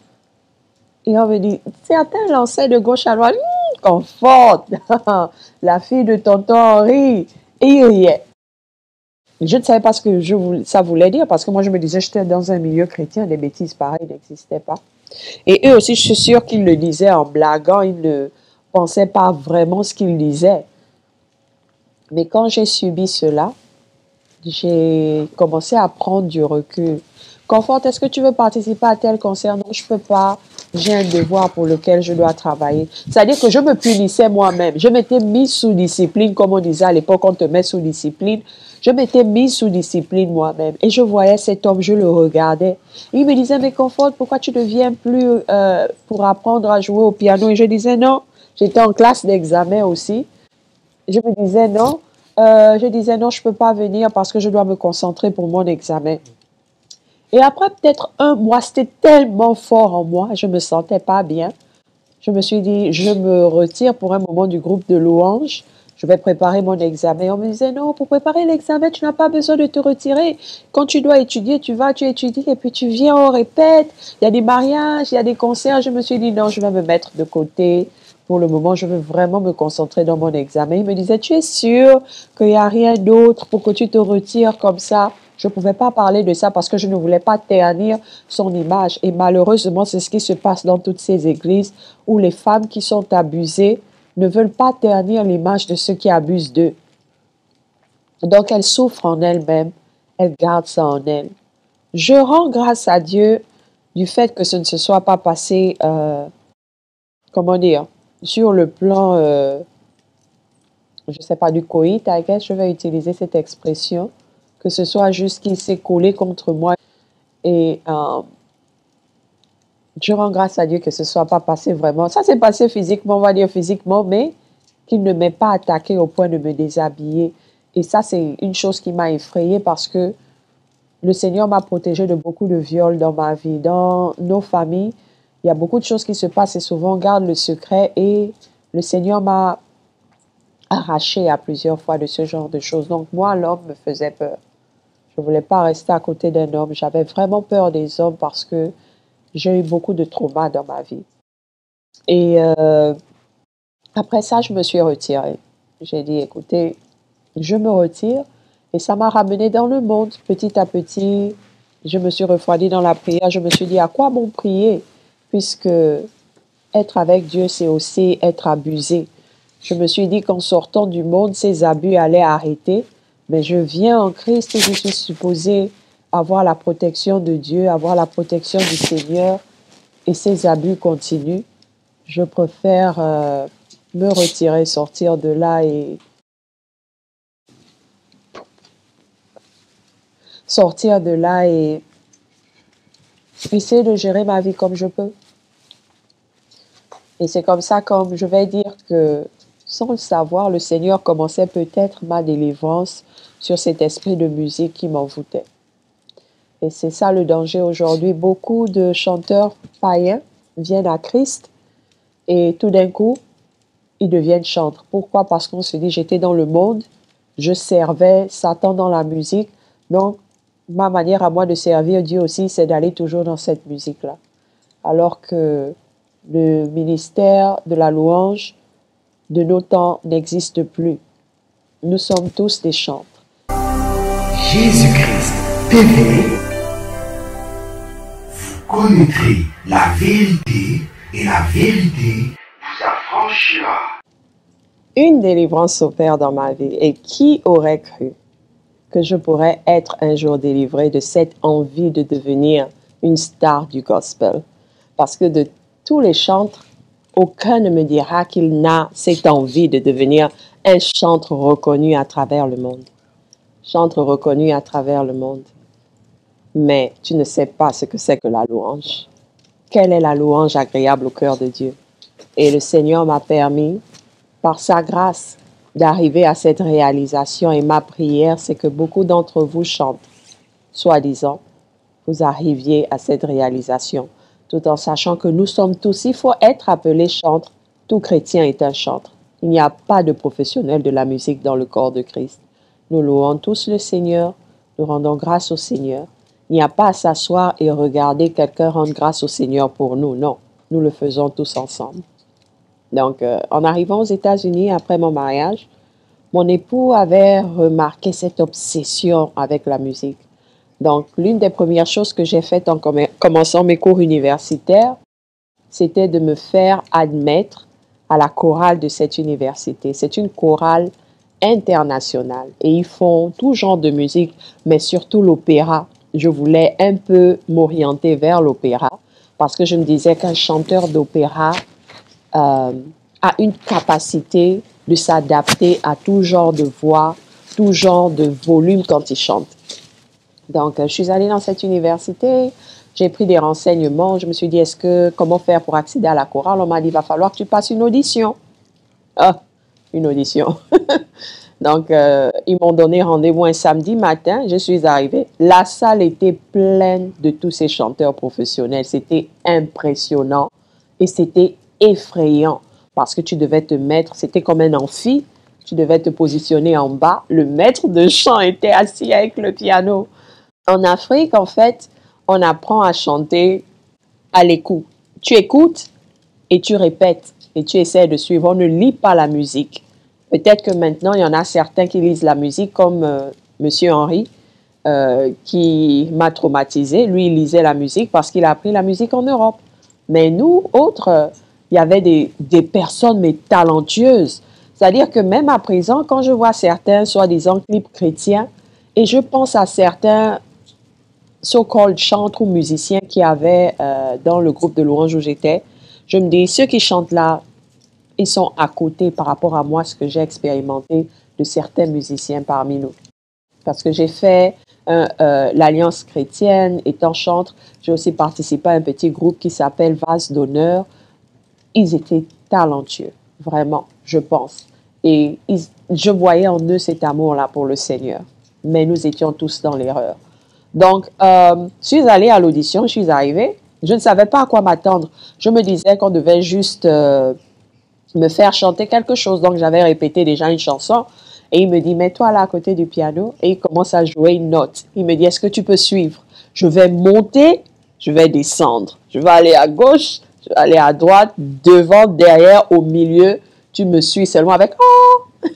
Et on me dit, certains lançaient de gauche à droite, conforte, la fille de tonton Henri. Et il riait. Je ne savais pas ce que ça voulait dire parce que moi, je me disais, j'étais dans un milieu chrétien, des bêtises pareilles n'existaient pas. Et eux aussi, je suis sûre qu'ils le disaient en blaguant, ils ne pensaient pas vraiment ce qu'ils disaient. Mais quand j'ai subi cela, j'ai commencé à prendre du recul. Confort, est-ce que tu veux participer à tel concert? Non, je ne peux pas. J'ai un devoir pour lequel je dois travailler. C'est-à-dire que je me punissais moi-même. Je m'étais mise sous discipline, comme on disait à l'époque, on te met sous discipline. Je m'étais mise sous discipline moi-même. Et je voyais cet homme, je le regardais. Il me disait, mais Confort, pourquoi tu ne viens plus pour apprendre à jouer au piano? Et je disais, non. J'étais en classe d'examen aussi. Je me disais, non. Je disais, non, je ne peux pas venir parce que je dois me concentrer pour mon examen. Et après peut-être un mois, c'était tellement fort en moi, je ne me sentais pas bien. Je me suis dit, je me retire pour un moment du groupe de louanges. Je vais préparer mon examen. On me disait, non, pour préparer l'examen, tu n'as pas besoin de te retirer. Quand tu dois étudier, tu vas, tu étudies et puis tu viens, on répète. Il y a des mariages, il y a des concerts. Je me suis dit, non, je vais me mettre de côté. Pour le moment, je veux vraiment me concentrer dans mon examen. Il me disait, tu es sûr qu'il n'y a rien d'autre pour que tu te retires comme ça? Je ne pouvais pas parler de ça parce que je ne voulais pas ternir son image. Et malheureusement, c'est ce qui se passe dans toutes ces églises où les femmes qui sont abusées ne veulent pas ternir l'image de ceux qui abusent d'eux. Donc, elles souffrent en elles-mêmes. Elles gardent ça en elles. Je rends grâce à Dieu du fait que ce ne se soit pas passé, comment dire, sur le plan, je ne sais pas, du coït, I guess, je vais utiliser cette expression, que ce soit juste qu'il s'est collé contre moi. Et je rends grâce à Dieu que ce ne soit pas passé vraiment. Ça s'est passé physiquement, on va dire physiquement, mais qu'il ne m'ait pas attaqué au point de me déshabiller. Et ça, c'est une chose qui m'a effrayée parce que le Seigneur m'a protégée de beaucoup de viols dans ma vie. Dans nos familles, il y a beaucoup de choses qui se passent et souvent on garde le secret. Et le Seigneur m'a arraché à plusieurs fois de ce genre de choses. Donc moi, l'homme me faisait peur. Je ne voulais pas rester à côté d'un homme. J'avais vraiment peur des hommes parce que j'ai eu beaucoup de traumas dans ma vie. Et après ça, je me suis retirée. J'ai dit, écoutez, je me retire. Et ça m'a ramené dans le monde. Petit à petit, je me suis refroidie dans la prière. Je me suis dit, à quoi bon prier? Puisque être avec Dieu, c'est aussi être abusé. Je me suis dit qu'en sortant du monde, ces abus allaient arrêter. Mais je viens en Christ et je suis supposée avoir la protection de Dieu, avoir la protection du Seigneur. Et ces abus continuent. Je préfère me retirer, sortir de là et essayer de gérer ma vie comme je peux. Et c'est comme ça, comme je vais dire que sans le savoir, le Seigneur commençait peut-être ma délivrance sur cet esprit de musique qui m'envoûtait. Et c'est ça le danger aujourd'hui. Beaucoup de chanteurs païens viennent à Christ et tout d'un coup, ils deviennent chantres. Pourquoi? Parce qu'on se dit, j'étais dans le monde, Je servais Satan dans la musique. Donc, ma manière à moi de servir Dieu aussi, c'est d'aller toujours dans cette musique-là. Alors que le ministère de la louange de nos temps n'existe plus. Nous sommes tous des chantres. Jésus-Christ TV, vous connaîtrez la vérité et la vérité vous affranchira. Une délivrance s'opère dans ma vie et qui aurait cru que je pourrais être un jour délivré de cette envie de devenir une star du gospel? Parce que de tous les chantres, aucun ne me dira qu'il n'a cette envie de devenir un chantre reconnu à travers le monde. Chantre reconnu à travers le monde. Mais tu ne sais pas ce que c'est que la louange. Quelle est la louange agréable au cœur de Dieu? Et le Seigneur m'a permis, par sa grâce, d'arriver à cette réalisation. Et ma prière, c'est que beaucoup d'entre vous chantent, soi-disant, vous arriviez à cette réalisation, tout en sachant que nous sommes tous, il faut être appelé chantre. Tout chrétien est un chantre. Il n'y a pas de professionnel de la musique dans le corps de Christ. Nous louons tous le Seigneur, nous rendons grâce au Seigneur. Il n'y a pas à s'asseoir et regarder quelqu'un rendre grâce au Seigneur pour nous. Non, nous le faisons tous ensemble. Donc, en arrivant aux États-Unis après mon mariage, mon époux avait remarqué cette obsession avec la musique. Donc, l'une des premières choses que j'ai faites en commençant mes cours universitaires, c'était de me faire admettre à la chorale de cette université. C'est une chorale internationale et ils font tout genre de musique, mais surtout l'opéra. Je voulais un peu m'orienter vers l'opéra parce que je me disais qu'un chanteur d'opéra a une capacité de s'adapter à tout genre de voix, tout genre de volume quand il chante. Donc, je suis allée dans cette université, j'ai pris des renseignements, je me suis dit, comment faire pour accéder à la chorale? On m'a dit, il va falloir que tu passes une audition. Ah, une audition. Donc, ils m'ont donné rendez-vous un samedi matin, je suis arrivée. La salle était pleine de tous ces chanteurs professionnels. C'était impressionnant et c'était effrayant parce que tu devais te mettre, c'était comme un amphi, tu devais te positionner en bas. Le maître de chant était assis avec le piano. En Afrique, en fait, on apprend à chanter à l'écoute. Tu écoutes et tu répètes et tu essaies de suivre. On ne lit pas la musique. Peut-être que maintenant, il y en a certains qui lisent la musique, comme Monsieur Henry, qui m'a traumatisé. Lui, il lisait la musique parce qu'il a appris la musique en Europe. Mais nous, autres, il y avait des personnes, mais talentueuses. C'est-à-dire que même à présent, quand je vois certains, soi-disant, clips chrétiens, et je pense à certains so-called chantres ou musiciens qui avaient dans le groupe de louange où j'étais, je me dis, ceux qui chantent là, ils sont à côté par rapport à moi, ce que j'ai expérimenté de certains musiciens parmi nous. Parce que j'ai fait l'Alliance chrétienne, étant chantre, j'ai aussi participé à un petit groupe qui s'appelle Vase d'honneur. Ils étaient talentueux, vraiment, je pense. Et je voyais en eux cet amour-là pour le Seigneur. Mais nous étions tous dans l'erreur. Donc, je suis allée à l'audition, je suis arrivée. Je ne savais pas à quoi m'attendre. Je me disais qu'on devait juste me faire chanter quelque chose. Donc, j'avais répété déjà une chanson. Et il me dit, mets-toi là à côté du piano. Et il commence à jouer une note. Il me dit, est-ce que tu peux suivre? Je vais monter, je vais descendre. Je vais aller à gauche, je vais aller à droite, devant, derrière, au milieu. Tu me suis seulement avec « Oh !»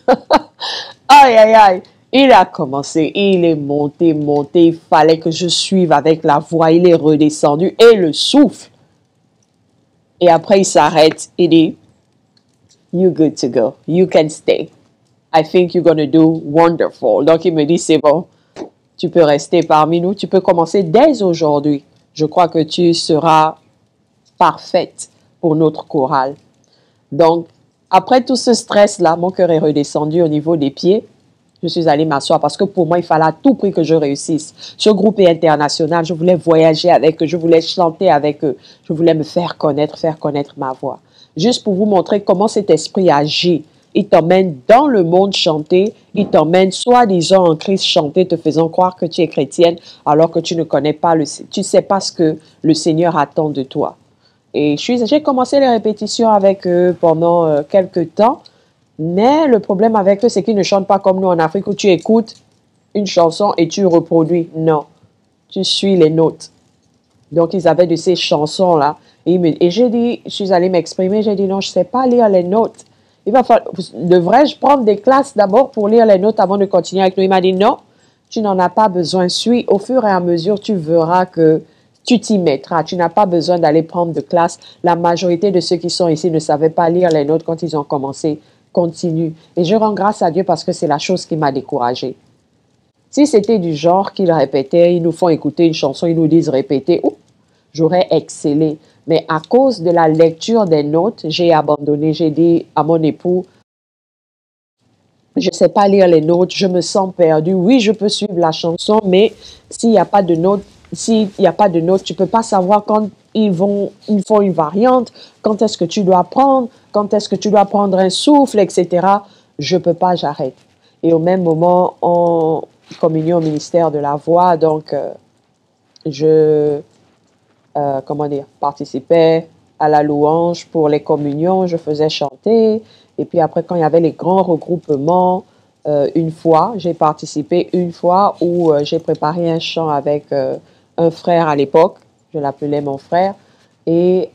Aïe, aïe, aïe. Il a commencé, il est monté. Il fallait que je suive avec la voix. Il est redescendu et le souffle. Et après, il s'arrête. Il dit, you're good to go. You can stay. I think you're going to do wonderful. Donc, il me dit, c'est bon. Tu peux rester parmi nous. Tu peux commencer dès aujourd'hui. Je crois que tu seras parfaite pour notre chorale. Donc, après tout ce stress-là, mon cœur est redescendu au niveau des pieds. Je suis allée m'asseoir parce que pour moi, il fallait à tout prix que je réussisse. Ce groupe est international. Je voulais voyager avec eux. Je voulais chanter avec eux. Je voulais me faire connaître ma voix. Juste pour vous montrer comment cet esprit agit. Il t'emmène dans le monde chanter. Il t'emmène soi-disant en Christ chanter, te faisant croire que tu es chrétienne alors que tu ne connais pas tu ne sais pas ce que le Seigneur attend de toi. Et j'ai commencé les répétitions avec eux pendant quelques temps. Mais le problème avec eux, c'est qu'ils ne chantent pas comme nous en Afrique où tu écoutes une chanson et tu reproduis. Non, tu suis les notes. Donc, ils avaient de ces chansons-là. Et j'ai dit, je suis allée m'exprimer, j'ai dit non, je ne sais pas lire les notes. Il va falloir, devrais-je prendre des classes d'abord pour lire les notes avant de continuer avec nous? Il m'a dit non, tu n'en as pas besoin. Suis, au fur et à mesure, tu verras que tu t'y mettras. Tu n'as pas besoin d'aller prendre de classe. La majorité de ceux qui sont ici ne savaient pas lire les notes quand ils ont commencé. Continue. Et je rends grâce à Dieu parce que c'est la chose qui m'a découragée. Si c'était du genre qu'ils répétaient, ils nous font écouter une chanson, ils nous disent répéter, j'aurais excellé. Mais à cause de la lecture des notes, j'ai abandonné. J'ai dit à mon époux, je ne sais pas lire les notes, je me sens perdue. Oui, je peux suivre la chanson, mais s'il n'y a pas de notes, tu ne peux pas savoir quand ils font une variante, quand est-ce que tu dois prendre, quand est-ce que tu dois prendre un souffle, etc. Je ne peux pas, j'arrête. Et au même moment, en communion au ministère de la voix, donc participais à la louange pour les communions, je faisais chanter. Et puis après, quand il y avait les grands regroupements, j'ai participé une fois où j'ai préparé un chant avec un frère à l'époque, je l'appelais mon frère, et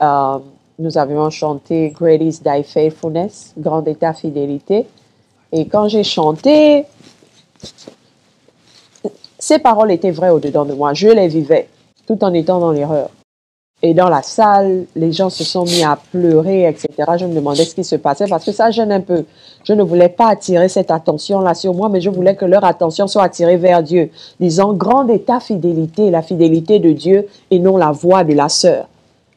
nous avions chanté Great is Thy Faithfulness, Grande est ta fidélité. Et quand j'ai chanté, ces paroles étaient vraies au-dedans de moi, je les vivais, tout en étant dans l'erreur. Et dans la salle, les gens se sont mis à pleurer, etc. Je me demandais ce qui se passait parce que ça gêne un peu. Je ne voulais pas attirer cette attention-là sur moi, mais je voulais que leur attention soit attirée vers Dieu, disant, grande est ta fidélité, la fidélité de Dieu et non la voix de la sœur.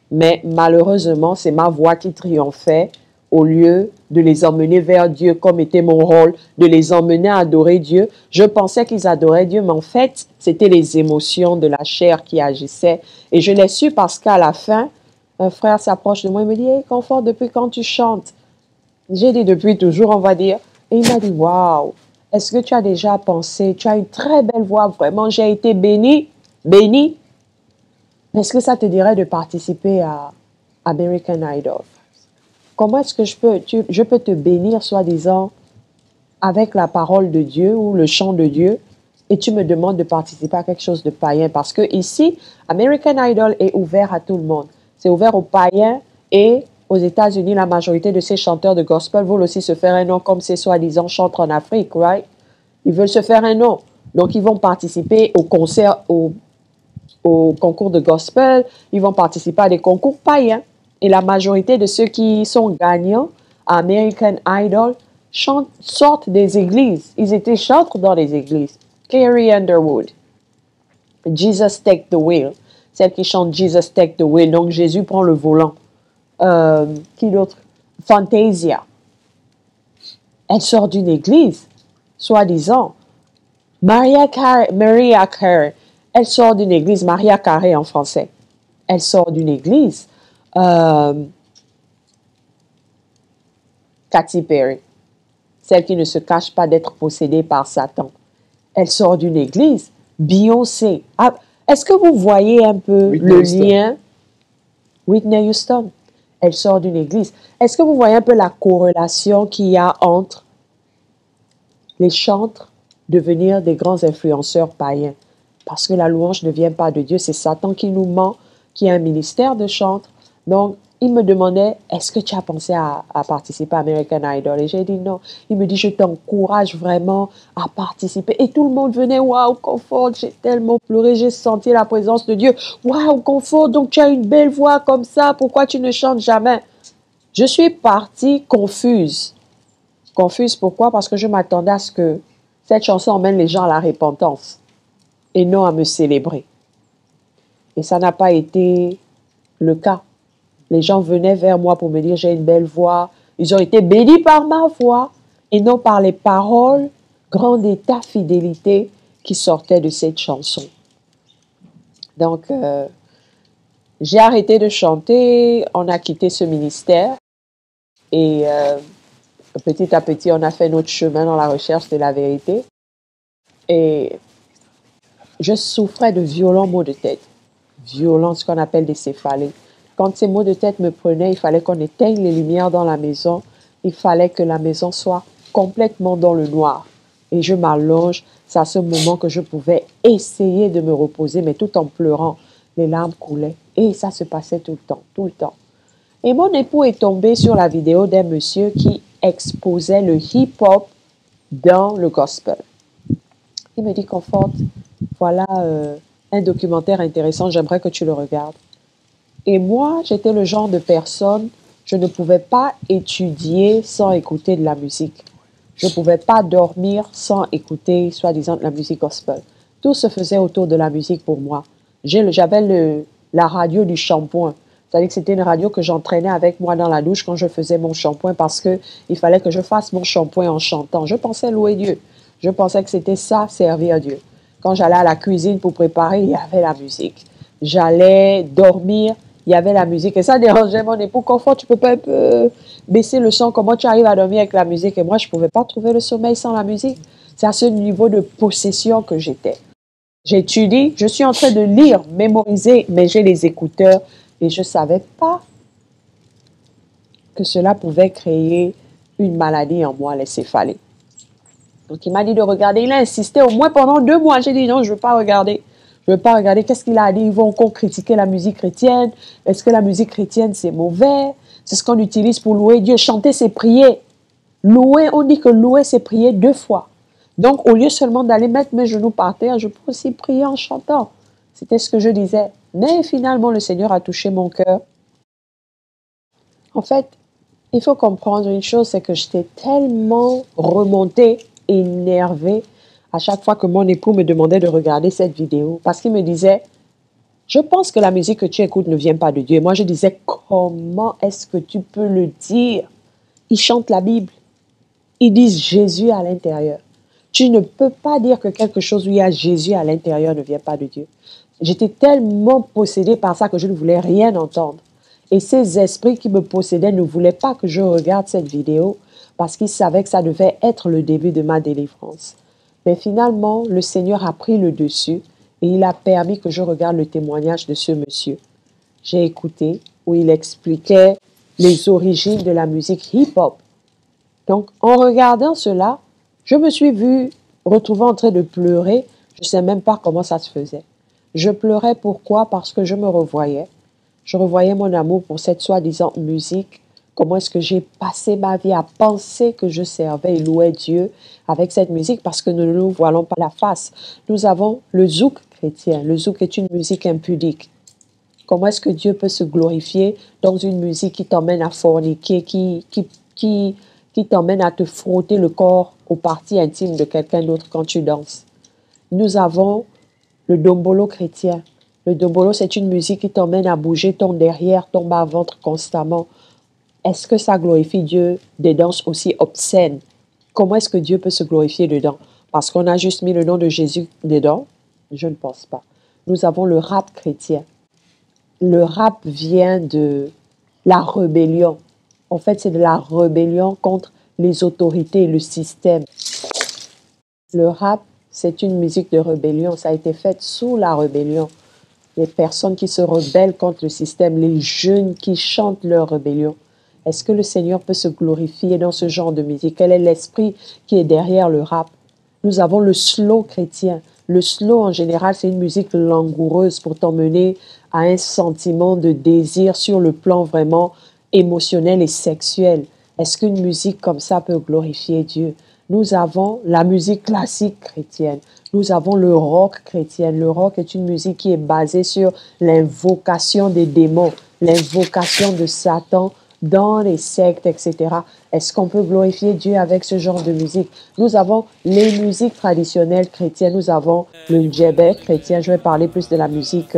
Mais malheureusement, c'est ma voix qui triomphait au lieu de les emmener vers Dieu comme était mon rôle, de les emmener à adorer Dieu. Je pensais qu'ils adoraient Dieu, mais en fait, c'était les émotions de la chair qui agissaient. Et je l'ai su parce qu'à la fin, un frère s'approche de moi et me dit « Hey, Confort, depuis quand tu chantes ?» J'ai dit « Depuis toujours, on va dire. » Et il m'a dit « Waouh, est-ce que tu as déjà pensé, tu as une très belle voix, vraiment, j'ai été béni. Est-ce que ça te dirait de participer à American Idol? Comment est-ce que je peux te bénir, soi-disant, avec la parole de Dieu ou le chant de Dieu, et tu me demandes de participer à quelque chose de païen? Parce que ici, American Idol est ouvert à tout le monde. C'est ouvert aux païens et aux États-Unis, la majorité de ces chanteurs de gospel veulent aussi se faire un nom comme ces soi-disant chantres en Afrique, right? Ils veulent se faire un nom. Donc, ils vont participer au concert, au concours de gospel, ils vont participer à des concours païens. Et la majorité de ceux qui sont gagnants à American Idol sortent des églises. Ils étaient chantres dans les églises. Carrie Underwood, Jesus Take the Wheel, celle qui chante Jesus Take the Wheel, donc Jésus prend le volant. Qui d'autre? Fantasia. Elle sort d'une église, soi-disant. Maria Carey, elle sort d'une église, Maria Carey en français. Elle sort d'une église. Katy Perry, celle qui ne se cache pas d'être possédée par Satan. Elle sort d'une église. Beyoncé. Est-ce que vous voyez un peu le lien? Whitney Houston. Elle sort d'une église. Est-ce que vous voyez un peu la corrélation qu'il y a entre les chantres devenir des grands influenceurs païens? Parce que la louange ne vient pas de Dieu, c'est Satan qui nous ment, qui a un ministère de chantres. Donc, il me demandait, est-ce que tu as pensé à participer à American Idol? Et j'ai dit non. Il me dit, je t'encourage vraiment à participer. Et tout le monde venait, waouh, Confort, j'ai tellement pleuré, j'ai senti la présence de Dieu. Waouh, Confort, donc tu as une belle voix comme ça, pourquoi tu ne chantes jamais? Je suis partie confuse. Confuse pourquoi? Parce que je m'attendais à ce que cette chanson emmène les gens à la repentance et non à me célébrer. Et ça n'a pas été le cas. Les gens venaient vers moi pour me dire j'ai une belle voix. Ils ont été bénis par ma voix et non par les paroles, grande est ta fidélité, qui sortaient de cette chanson. Donc, j'ai arrêté de chanter, on a quitté ce ministère et petit à petit, on a fait notre chemin dans la recherche de la vérité. Et je souffrais de violents maux de tête, violents, ce qu'on appelle des céphalées. Quand ces maux de tête me prenaient, il fallait qu'on éteigne les lumières dans la maison. il fallait que la maison soit complètement dans le noir. Et je m'allonge, c'est à ce moment que je pouvais essayer de me reposer, mais tout en pleurant. Les larmes coulaient et ça se passait tout le temps, tout le temps. Et mon époux est tombé sur la vidéo d'un monsieur qui exposait le hip-hop dans le gospel. Il me dit, Comfort, voilà un documentaire intéressant, j'aimerais que tu le regardes. Et moi, j'étais le genre de personne, je ne pouvais pas étudier sans écouter de la musique. Je ne pouvais pas dormir sans écouter, soi-disant, de la musique gospel. Tout se faisait autour de la musique pour moi. J'avais la radio du shampoing. C'est-à-dire que c'était une radio que j'entraînais avec moi dans la douche quand je faisais mon shampoing parce qu'il fallait que je fasse mon shampoing en chantant. Je pensais louer Dieu. Je pensais que c'était ça, servir Dieu. Quand j'allais à la cuisine pour préparer, il y avait la musique. J'allais dormir, il y avait la musique. Et ça dérangeait mon époux. Confort, tu peux pas un peu baisser le son. Comment tu arrives à dormir avec la musique? Et moi, je ne pouvais pas trouver le sommeil sans la musique. C'est à ce niveau de possession que j'étais. J'étudie, je suis en train de lire, mémoriser, mais j'ai les écouteurs et je ne savais pas que cela pouvait créer une maladie en moi, les céphalées. Donc, il m'a dit de regarder. Il a insisté au moins pendant 2 mois. J'ai dit non, je ne veux pas regarder. Je ne veux pas regarder. Qu'est-ce qu'il a dit? Ils vont encore critiquer la musique chrétienne. Est-ce que la musique chrétienne, c'est mauvais? C'est ce qu'on utilise pour louer Dieu. Chanter, c'est prier. Louer, on dit que louer, c'est prier 2 fois. Donc, au lieu seulement d'aller mettre mes genoux par terre, je peux aussi prier en chantant. C'était ce que je disais. Mais finalement, le Seigneur a touché mon cœur. En fait, il faut comprendre une chose, c'est que j'étais tellement remontée, énervée, à chaque fois que mon époux me demandait de regarder cette vidéo. Parce qu'il me disait, je pense que la musique que tu écoutes ne vient pas de Dieu. Et moi, je disais, comment est-ce que tu peux le dire? Ils chantent la Bible. Ils disent Jésus à l'intérieur. Tu ne peux pas dire que quelque chose où il y a Jésus à l'intérieur ne vient pas de Dieu. J'étais tellement possédée par ça que je ne voulais rien entendre. Et ces esprits qui me possédaient ne voulaient pas que je regarde cette vidéo parce qu'ils savaient que ça devait être le début de ma délivrance. Mais finalement, le Seigneur a pris le dessus et il a permis que je regarde le témoignage de ce monsieur. J'ai écouté où il expliquait les origines de la musique hip-hop. Donc, en regardant cela, je me suis vue retrouvée en train de pleurer. Je ne sais même pas comment ça se faisait. Je pleurais pourquoi? Parce que je me revoyais. Je revoyais mon amour pour cette soi-disant musique. Comment est-ce que j'ai passé ma vie à penser que je servais et louais Dieu avec cette musique parce que nous ne nous voilons pas la face. Nous avons le zouk chrétien. Le zouk est une musique impudique. Comment est-ce que Dieu peut se glorifier dans une musique qui t'emmène à forniquer, qui t'emmène à te frotter le corps aux parties intimes de quelqu'un d'autre quand tu danses? Nous avons le dombolo chrétien. Le dombolo, c'est une musique qui t'emmène à bouger ton derrière, ton bas-ventre constamment. Est-ce que ça glorifie Dieu des danses aussi obscènes? Comment est-ce que Dieu peut se glorifier dedans? Parce qu'on a juste mis le nom de Jésus dedans? Je ne pense pas. Nous avons le rap chrétien. Le rap vient de la rébellion. En fait, c'est de la rébellion contre les autorités et le système. Le rap, c'est une musique de rébellion. Ça a été fait sous la rébellion. Les personnes qui se rebellent contre le système, les jeunes qui chantent leur rébellion. Est-ce que le Seigneur peut se glorifier dans ce genre de musique? Quel est l'esprit qui est derrière le rap? Nous avons le slow chrétien. Le slow, en général, c'est une musique langoureuse pour t'emmener à un sentiment de désir sur le plan vraiment émotionnel et sexuel. Est-ce qu'une musique comme ça peut glorifier Dieu? Nous avons la musique classique chrétienne. Nous avons le rock chrétien. Le rock est une musique qui est basée sur l'invocation des démons, l'invocation de Satan dans les sectes, etc. Est-ce qu'on peut glorifier Dieu avec ce genre de musique? Nous avons les musiques traditionnelles chrétiennes. Nous avons le djembé chrétien. Je vais parler plus de la musique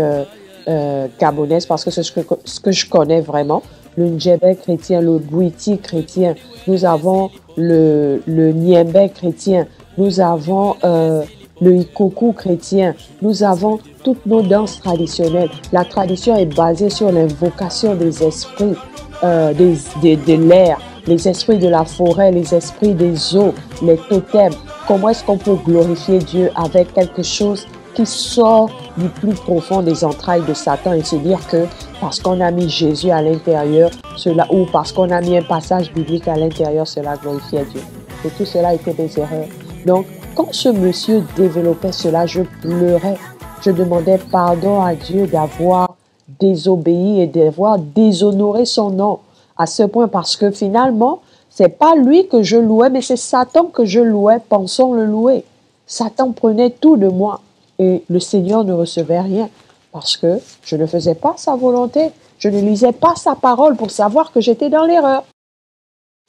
gabonaise parce que c'est ce que je connais vraiment. Le djembé chrétien, le bouiti chrétien. Nous avons le niembé chrétien. Nous avons le ikoku chrétien. Nous avons toutes nos danses traditionnelles. La tradition est basée sur l'invocation des esprits de l'air, les esprits de la forêt, les esprits des eaux, les totems. Comment est-ce qu'on peut glorifier Dieu avec quelque chose qui sort du plus profond des entrailles de Satan et se dire que parce qu'on a mis Jésus à l'intérieur, cela, ou parce qu'on a mis un passage biblique à l'intérieur, cela glorifiait Dieu. Et tout cela était des erreurs. Donc, quand ce monsieur développait cela, je pleurais. Je demandais pardon à Dieu d'avoir désobéi et d'avoir déshonoré son nom à ce point, parce que finalement, c'est pas lui que je louais, mais c'est Satan que je louais, pensons le louer. Satan prenait tout de moi et le Seigneur ne recevait rien parce que je ne faisais pas sa volonté. Je ne lisais pas sa parole pour savoir que j'étais dans l'erreur.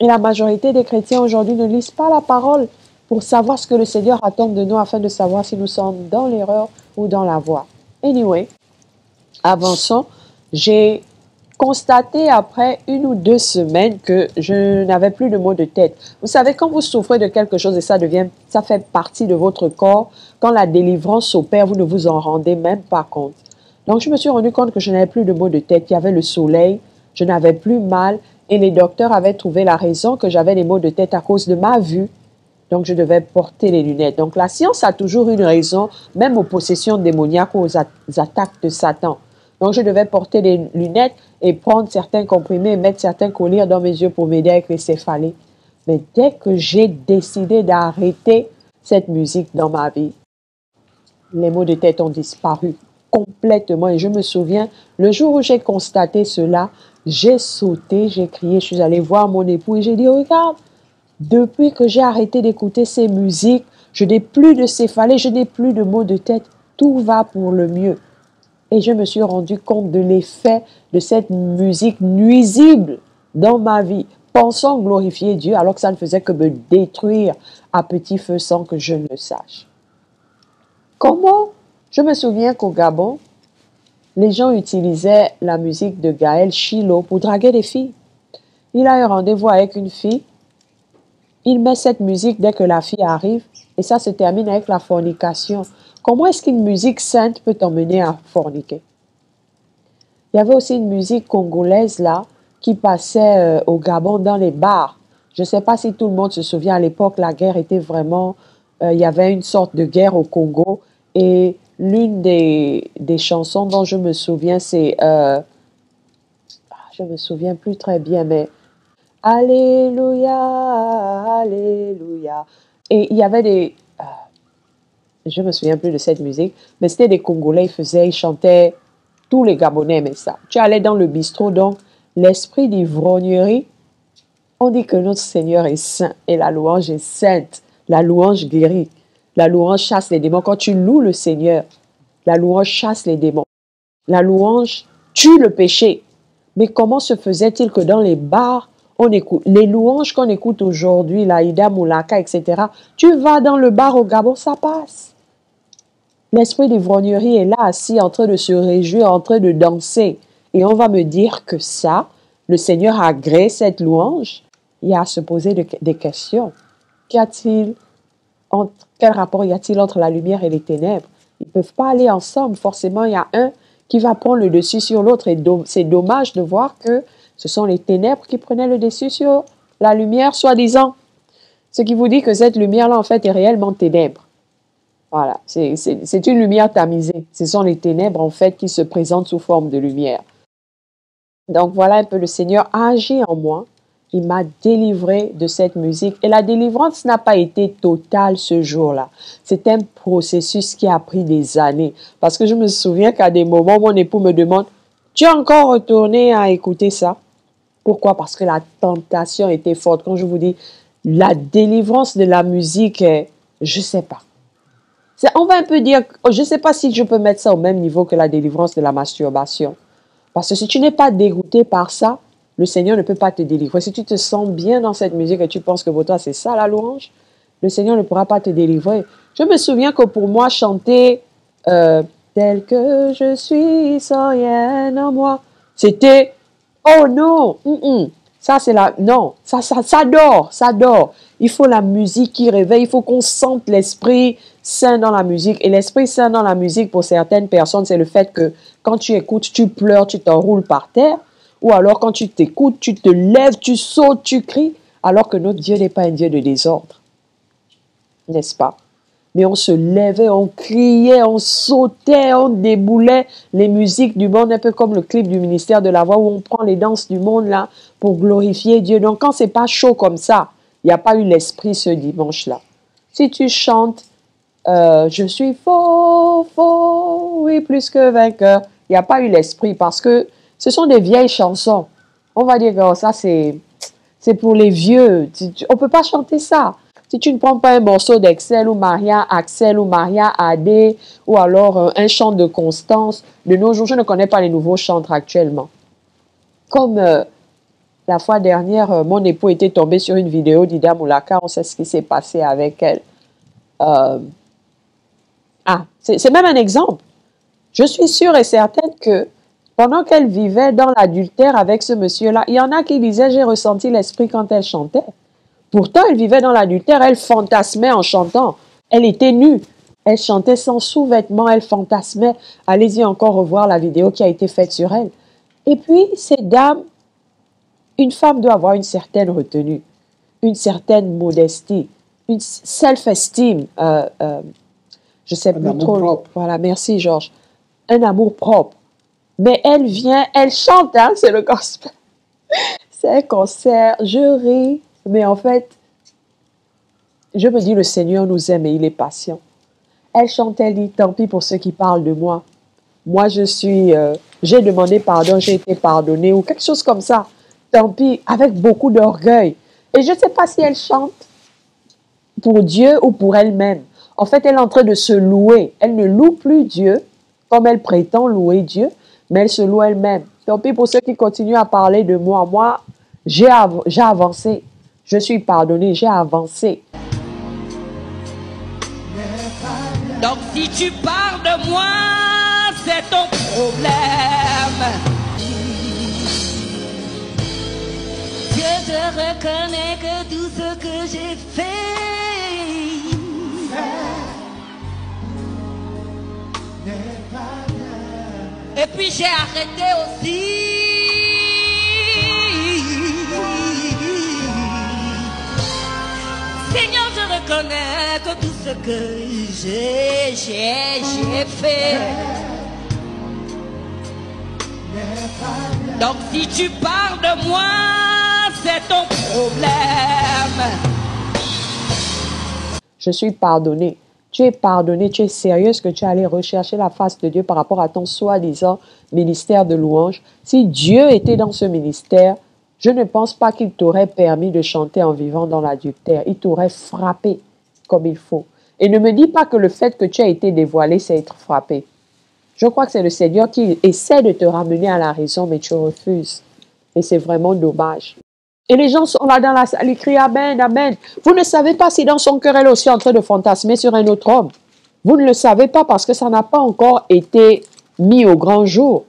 Et la majorité des chrétiens aujourd'hui ne lisent pas la parole pour savoir ce que le Seigneur attend de nous afin de savoir si nous sommes dans l'erreur ou dans la voie. Anyway, avançons. J'ai constaté après 1 ou 2 semaines que je n'avais plus de maux de tête. Vous savez, quand vous souffrez de quelque chose et ça fait partie de votre corps, quand la délivrance s'opère, vous ne vous en rendez même pas compte. Donc, je me suis rendu compte que je n'avais plus de maux de tête. Il y avait le soleil, je n'avais plus mal et les docteurs avaient trouvé la raison que j'avais des maux de tête à cause de ma vue. Donc, je devais porter les lunettes. Donc, la science a toujours une raison, même aux possessions démoniaques ou aux attaques de Satan. Donc, je devais porter les lunettes et prendre certains comprimés et mettre certains collyres dans mes yeux pour m'aider avec les céphalées. Mais dès que j'ai décidé d'arrêter cette musique dans ma vie, les maux de tête ont disparu complètement. Et je me souviens, le jour où j'ai constaté cela, j'ai sauté, j'ai crié, je suis allée voir mon époux et j'ai dit, regarde, depuis que j'ai arrêté d'écouter ces musiques, je n'ai plus de céphalées, je n'ai plus de maux de tête, tout va pour le mieux. Et je me suis rendu compte de l'effet de cette musique nuisible dans ma vie, pensant glorifier Dieu alors que ça ne faisait que me détruire à petit feu sans que je ne le sache. Comment? Je me souviens qu'au Gabon, les gens utilisaient la musique de Gaël Chilo pour draguer des filles. Il a un rendez-vous avec une fille, il met cette musique dès que la fille arrive et ça se termine avec la fornication. Comment est-ce qu'une musique sainte peut t'emmener à forniquer? Il y avait aussi une musique congolaise là qui passait au Gabon dans les bars. Je ne sais pas si tout le monde se souvient, à l'époque, la guerre était vraiment... il y avait une sorte de guerre au Congo et l'une des chansons dont je me souviens, c'est... je ne me souviens plus très bien, mais... Alléluia, Alléluia. Et il y avait des... je ne me souviens plus de cette musique, mais c'était des Congolais, ils chantaient, tous les Gabonais aimaient ça. Tu allais dans le bistrot, donc l'esprit d'ivrognerie, on dit que notre Seigneur est saint et la louange est sainte, la louange guérit, la louange chasse les démons. Quand tu loues le Seigneur, la louange chasse les démons, la louange tue le péché. Mais comment se faisait-il que dans les bars, on écoute les louanges qu'on écoute aujourd'hui, l'Aïda Moulaka, etc. Tu vas dans le bar au Gabon, ça passe. L'esprit d'ivrognerie est là, assis, en train de se réjouir, en train de danser. Et on va me dire que ça, le Seigneur agrée cette louange. Il y a à se poser des questions. Quel rapport y a-t-il entre la lumière et les ténèbres? Ils ne peuvent pas aller ensemble. Forcément, il y a un qui va prendre le dessus sur l'autre. Et c'est dommage de voir que ce sont les ténèbres qui prenaient le dessus sur la lumière, soi-disant. Ce qui vous dit que cette lumière-là, en fait, est réellement ténèbre. Voilà, c'est une lumière tamisée. Ce sont les ténèbres, en fait, qui se présentent sous forme de lumière. Donc, voilà un peu, le Seigneur a agi en moi. Il m'a délivré de cette musique. Et la délivrance n'a pas été totale ce jour-là. C'est un processus qui a pris des années. Parce que je me souviens qu'à des moments, mon époux me demande, « Tu es encore retourné à écouter ça? » Pourquoi? Parce que la tentation était forte. Quand je vous dis, la délivrance de la musique, je ne sais pas. On va un peu dire, je ne sais pas si je peux mettre ça au même niveau que la délivrance de la masturbation. Parce que si tu n'es pas dégoûté par ça, le Seigneur ne peut pas te délivrer. Si tu te sens bien dans cette musique et tu penses que pour toi c'est ça la louange, le Seigneur ne pourra pas te délivrer. Je me souviens que pour moi, chanter tel que je suis sans rien en moi, c'était oh non, ça c'est la non, ça dort. Il faut la musique qui réveille, il faut qu'on sente l'Esprit Saint dans la musique. Et l'Esprit Saint dans la musique, pour certaines personnes, c'est le fait que quand tu écoutes, tu pleures, tu t'enroules par terre. Ou alors quand tu t'écoutes, tu te lèves, tu sautes, tu cries. Alors que notre Dieu n'est pas un Dieu de désordre. N'est-ce pas? Mais on se levait, on criait, on sautait, on déboulait les musiques du monde, un peu comme le clip du ministère de la Voix où on prend les danses du monde là pour glorifier Dieu. Donc quand c'est pas chaud comme ça, il n'y a pas eu l'esprit ce dimanche-là. Si tu chantes je suis fort, fort, oui, plus que vainqueur, il n'y a pas eu l'esprit parce que ce sont des vieilles chansons. On va dire que oh, ça c'est pour les vieux. On ne peut pas chanter ça. Si tu ne prends pas un morceau d'Excel ou Maria Axel ou Maria Adé ou alors un chant de Constance, de nos jours, je ne connais pas les nouveaux chantres actuellement. Comme la fois dernière, mon époux était tombé sur une vidéo d'Ida Moulaka, on sait ce qui s'est passé avec elle. C'est même un exemple. Je suis sûre et certaine que pendant qu'elle vivait dans l'adultère avec ce monsieur-là, il y en a qui disaient « j'ai ressenti l'esprit quand elle chantait ». Pourtant, elle vivait dans l'adultère, elle fantasmait en chantant. Elle était nue. Elle chantait sans sous-vêtements, elle fantasmait. Allez-y encore revoir la vidéo qui a été faite sur elle. Et puis, cette dame, une femme doit avoir une certaine retenue, une certaine modestie, une self-esteem, je sais plus trop. Propre. Voilà, merci Georges. Un amour propre. Mais elle vient, elle chante, hein, c'est le gospel. C'est un concert, je ris. Mais en fait, je me dis, le Seigneur nous aime et il est patient. Elle chante, elle dit, tant pis pour ceux qui parlent de moi. Moi, j'ai demandé pardon, j'ai été pardonnée ou quelque chose comme ça. Tant pis, avec beaucoup d'orgueil. Et je ne sais pas si elle chante pour Dieu ou pour elle-même. En fait, elle est en train de se louer. Elle ne loue plus Dieu comme elle prétend louer Dieu, mais elle se loue elle-même. Tant pis pour ceux qui continuent à parler de moi. Moi, j'ai avancé. Je suis pardonnée, j'ai avancé. Donc si tu parles de moi, c'est ton problème. Je te reconnais que tout ce que j'ai fait, et puis j'ai arrêté aussi. Seigneur, je reconnais que tout ce que j'ai fait. Donc si tu parles de moi, c'est ton problème. Je suis pardonnée. Tu es pardonné, tu es sérieuse que tu es allé rechercher la face de Dieu par rapport à ton soi-disant ministère de louange. Si Dieu était dans ce ministère, je ne pense pas qu'il t'aurait permis de chanter en vivant dans l'adultère. Il t'aurait frappé comme il faut. Et ne me dis pas que le fait que tu as été dévoilé, c'est être frappé. Je crois que c'est le Seigneur qui essaie de te ramener à la raison, mais tu refuses. Et c'est vraiment dommage. Et les gens sont là dans la salle, ils crient Amen, Amen. Vous ne savez pas si dans son cœur, elle est aussi en train de fantasmer sur un autre homme. Vous ne le savez pas parce que ça n'a pas encore été mis au grand jour.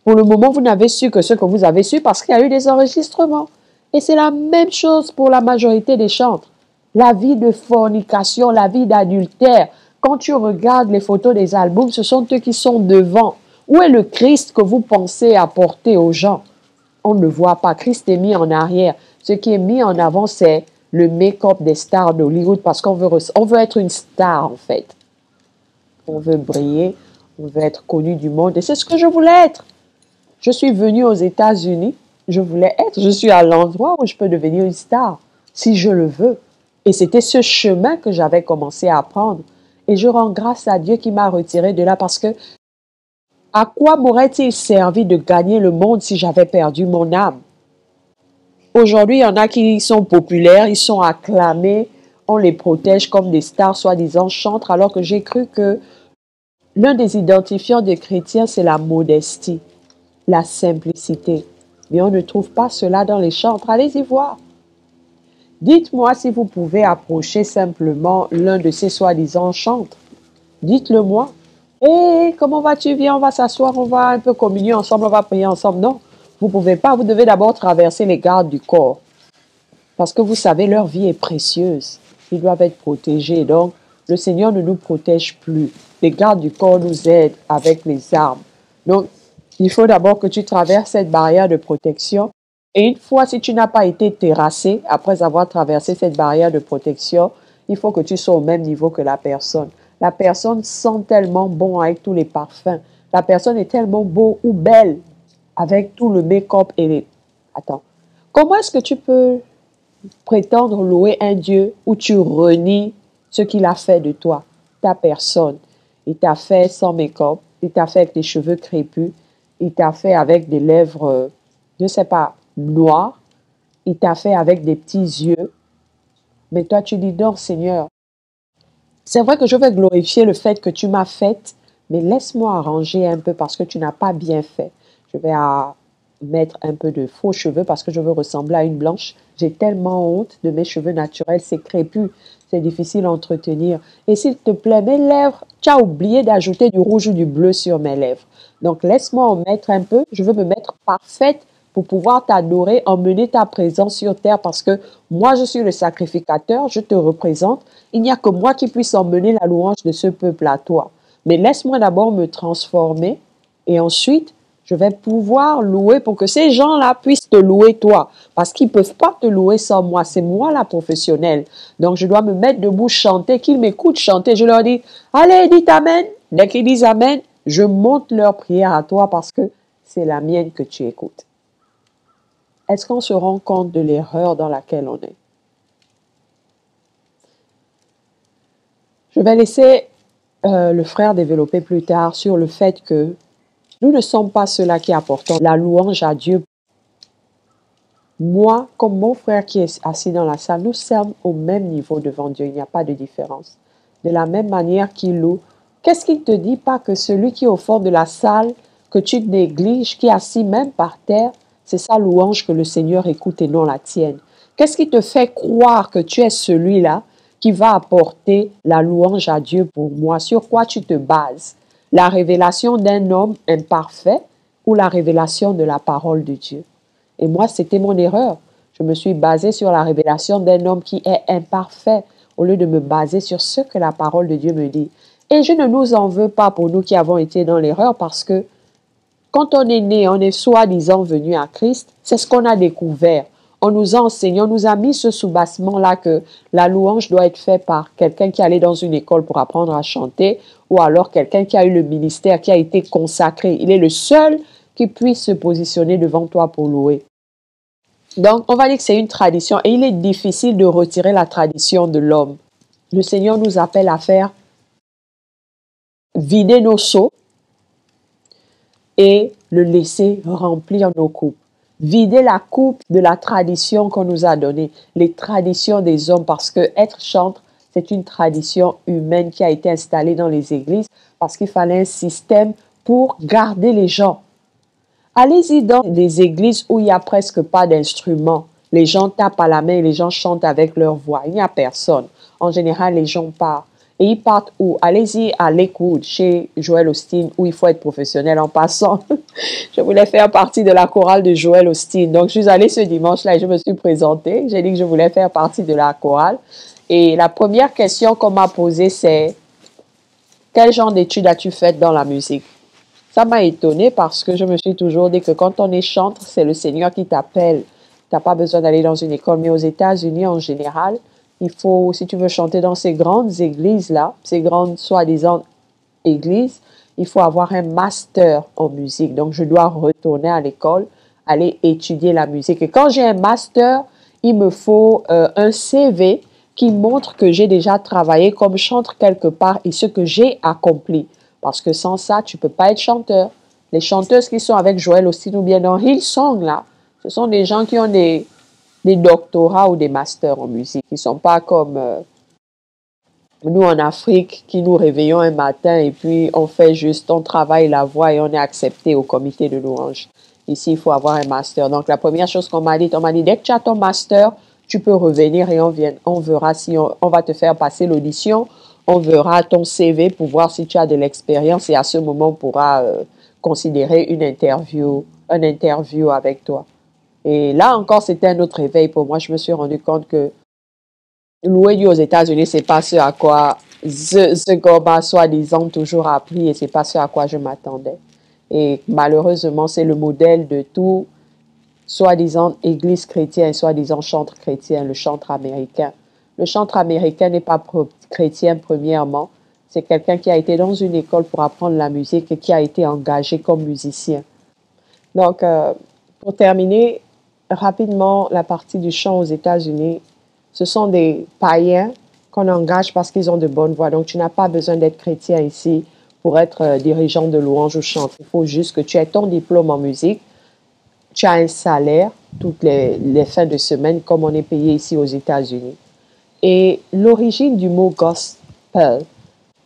Pour le moment, vous n'avez su que ce que vous avez su parce qu'il y a eu des enregistrements. Et c'est la même chose pour la majorité des chantres. La vie de fornication, la vie d'adultère. Quand tu regardes les photos des albums, ce sont eux qui sont devant. Où est le Christ que vous pensez apporter aux gens? On ne le voit pas. Christ est mis en arrière. Ce qui est mis en avant, c'est le make-up des stars d'Hollywood parce qu'on veut être une star, en fait. On veut briller, on veut être connu du monde. Et c'est ce que je voulais être. Je suis venue aux États-Unis, je voulais être. Je suis à l'endroit où je peux devenir une star, si je le veux. Et c'était ce chemin que j'avais commencé à prendre. Et je rends grâce à Dieu qui m'a retiré de là parce que à quoi m'aurait-il servi de gagner le monde si j'avais perdu mon âme? Aujourd'hui, il y en a qui sont populaires, ils sont acclamés, on les protège comme des stars, soi-disant chantres, alors que j'ai cru que l'un des identifiants des chrétiens, c'est la modestie, la simplicité. Mais on ne trouve pas cela dans les chantres. Allez-y voir. Dites-moi si vous pouvez approcher simplement l'un de ces soi-disant chantres. Dites-le moi. Hé, comment vas-tu? Viens, on va s'asseoir, on va un peu communier ensemble, on va prier ensemble. Non, vous ne pouvez pas. Vous devez d'abord traverser les gardes du corps. Parce que vous savez, leur vie est précieuse. Ils doivent être protégés. Donc, le Seigneur ne nous protège plus. Les gardes du corps nous aident avec les armes. Donc, il faut d'abord que tu traverses cette barrière de protection. Et une fois, si tu n'as pas été terrassé, après avoir traversé cette barrière de protection, il faut que tu sois au même niveau que la personne. La personne sent tellement bon avec tous les parfums. La personne est tellement beau ou belle avec tout le make-up et les... Attends, comment est-ce que tu peux prétendre louer un Dieu où tu renies ce qu'il a fait de toi, ta personne? Il t'a fait sans make-up, il t'a fait avec des cheveux crépus, il t'a fait avec des lèvres, je ne sais pas, noires, il t'a fait avec des petits yeux. Mais toi, tu dis non, Seigneur. C'est vrai que je vais glorifier le fait que tu m'as faite, mais laisse-moi arranger un peu parce que tu n'as pas bien fait. Je vais mettre un peu de faux cheveux parce que je veux ressembler à une blanche. J'ai tellement honte de mes cheveux naturels, c'est crépus, c'est difficile à entretenir. Et s'il te plaît, mes lèvres, tu as oublié d'ajouter du rouge ou du bleu sur mes lèvres. Donc laisse-moi en mettre un peu, je veux me mettre parfaite pour pouvoir t'adorer, emmener ta présence sur terre parce que moi je suis le sacrificateur, je te représente. Il n'y a que moi qui puisse emmener la louange de ce peuple à toi. Mais laisse-moi d'abord me transformer et ensuite je vais pouvoir louer pour que ces gens-là puissent te louer toi. Parce qu'ils ne peuvent pas te louer sans moi. C'est moi la professionnelle. Donc je dois me mettre debout, chanter, qu'ils m'écoutent chanter. Je leur dis, allez, dites Amen. Dès qu'ils disent Amen, je monte leur prière à toi parce que c'est la mienne que tu écoutes. Est-ce qu'on se rend compte de l'erreur dans laquelle on est? Je vais laisser le frère développer plus tard sur le fait que nous ne sommes pas ceux-là qui apportons la louange à Dieu. Moi, comme mon frère qui est assis dans la salle, nous sommes au même niveau devant Dieu. Il n'y a pas de différence. De la même manière qu'il loue, qu'est-ce qu'il ne te dit pas que celui qui est au fond de la salle, que tu négliges, qui est assis même par terre, c'est sa louange que le Seigneur écoute et non la tienne? Qu'est-ce qui te fait croire que tu es celui-là qui va apporter la louange à Dieu pour moi? Sur quoi tu te bases? La révélation d'un homme imparfait ou la révélation de la parole de Dieu? Et moi, c'était mon erreur. Je me suis basée sur la révélation d'un homme qui est imparfait au lieu de me baser sur ce que la parole de Dieu me dit. Et je ne nous en veux pas pour nous qui avons été dans l'erreur parce que quand on est né, on est soi-disant venu à Christ, c'est ce qu'on a découvert. On nous a enseigné, on nous a mis ce soubassement-là que la louange doit être faite par quelqu'un qui allait dans une école pour apprendre à chanter ou alors quelqu'un qui a eu le ministère, qui a été consacré. Il est le seul qui puisse se positionner devant toi pour louer. Donc, on va dire que c'est une tradition et il est difficile de retirer la tradition de l'homme. Le Seigneur nous appelle à faire vider nos seaux et le laisser remplir nos coupes. Vider la coupe de la tradition qu'on nous a donnée, les traditions des hommes, parce que être chantre, c'est une tradition humaine qui a été installée dans les églises parce qu'il fallait un système pour garder les gens. Allez-y dans des églises où il n'y a presque pas d'instruments. Les gens tapent à la main et les gens chantent avec leur voix. Il n'y a personne. En général, les gens partent. Et ils partent où? Allez-y à Lakewood, chez Joel Osteen, où il faut être professionnel en passant. Je voulais faire partie de la chorale de Joel Osteen. Donc, je suis allée ce dimanche-là et je me suis présentée. J'ai dit que je voulais faire partie de la chorale. Et la première question qu'on m'a posée, c'est « Quel genre d'études as-tu faites dans la musique ?» Ça m'a étonnée parce que je me suis toujours dit que quand on est chantre, c'est le Seigneur qui t'appelle. Tu n'as pas besoin d'aller dans une école. Mais aux États-Unis, en général, il faut, si tu veux chanter dans ces grandes églises-là, ces grandes soi-disant églises, il faut avoir un master en musique. Donc, je dois retourner à l'école, aller étudier la musique. Et quand j'ai un master, il me faut un CV qui montre que j'ai déjà travaillé comme chantre quelque part et ce que j'ai accompli. Parce que sans ça, tu ne peux pas être chanteur. Les chanteuses qui sont avec Joel Osteen ou bien dans Hillsong, là, ce sont des gens qui ont des doctorats ou des masters en musique. Ils ne sont pas comme nous en Afrique qui nous réveillons un matin et puis on fait juste, on travaille la voix et on est accepté au comité de louange. Ici, il faut avoir un master. Donc, la première chose qu'on m'a dit, dès que tu as ton master, tu peux revenir et on verra si on va te faire passer l'audition. On verra ton CV pour voir si tu as de l'expérience et à ce moment, on pourra considérer un interview avec toi. Et là encore, c'était un autre réveil pour moi. Je me suis rendu compte que louer Dieu aux États-Unis, c'est pas ce à quoi ce qu'on m'a soi-disant toujours appris et c'est pas ce à quoi je m'attendais. Et malheureusement, c'est le modèle de tout soi-disant église chrétienne, soi-disant chantre chrétien, le chantre américain. Le chanteur américain n'est pas chrétien premièrement. C'est quelqu'un qui a été dans une école pour apprendre la musique et qui a été engagé comme musicien. Donc, pour terminer rapidement la partie du chant aux États-Unis, ce sont des païens qu'on engage parce qu'ils ont de bonnes voix. Donc, tu n'as pas besoin d'être chrétien ici pour être dirigeant de louange ou chanteur. Il faut juste que tu aies ton diplôme en musique, tu as un salaire toutes les fins de semaine comme on est payé ici aux États-Unis. Et l'origine du mot gospel,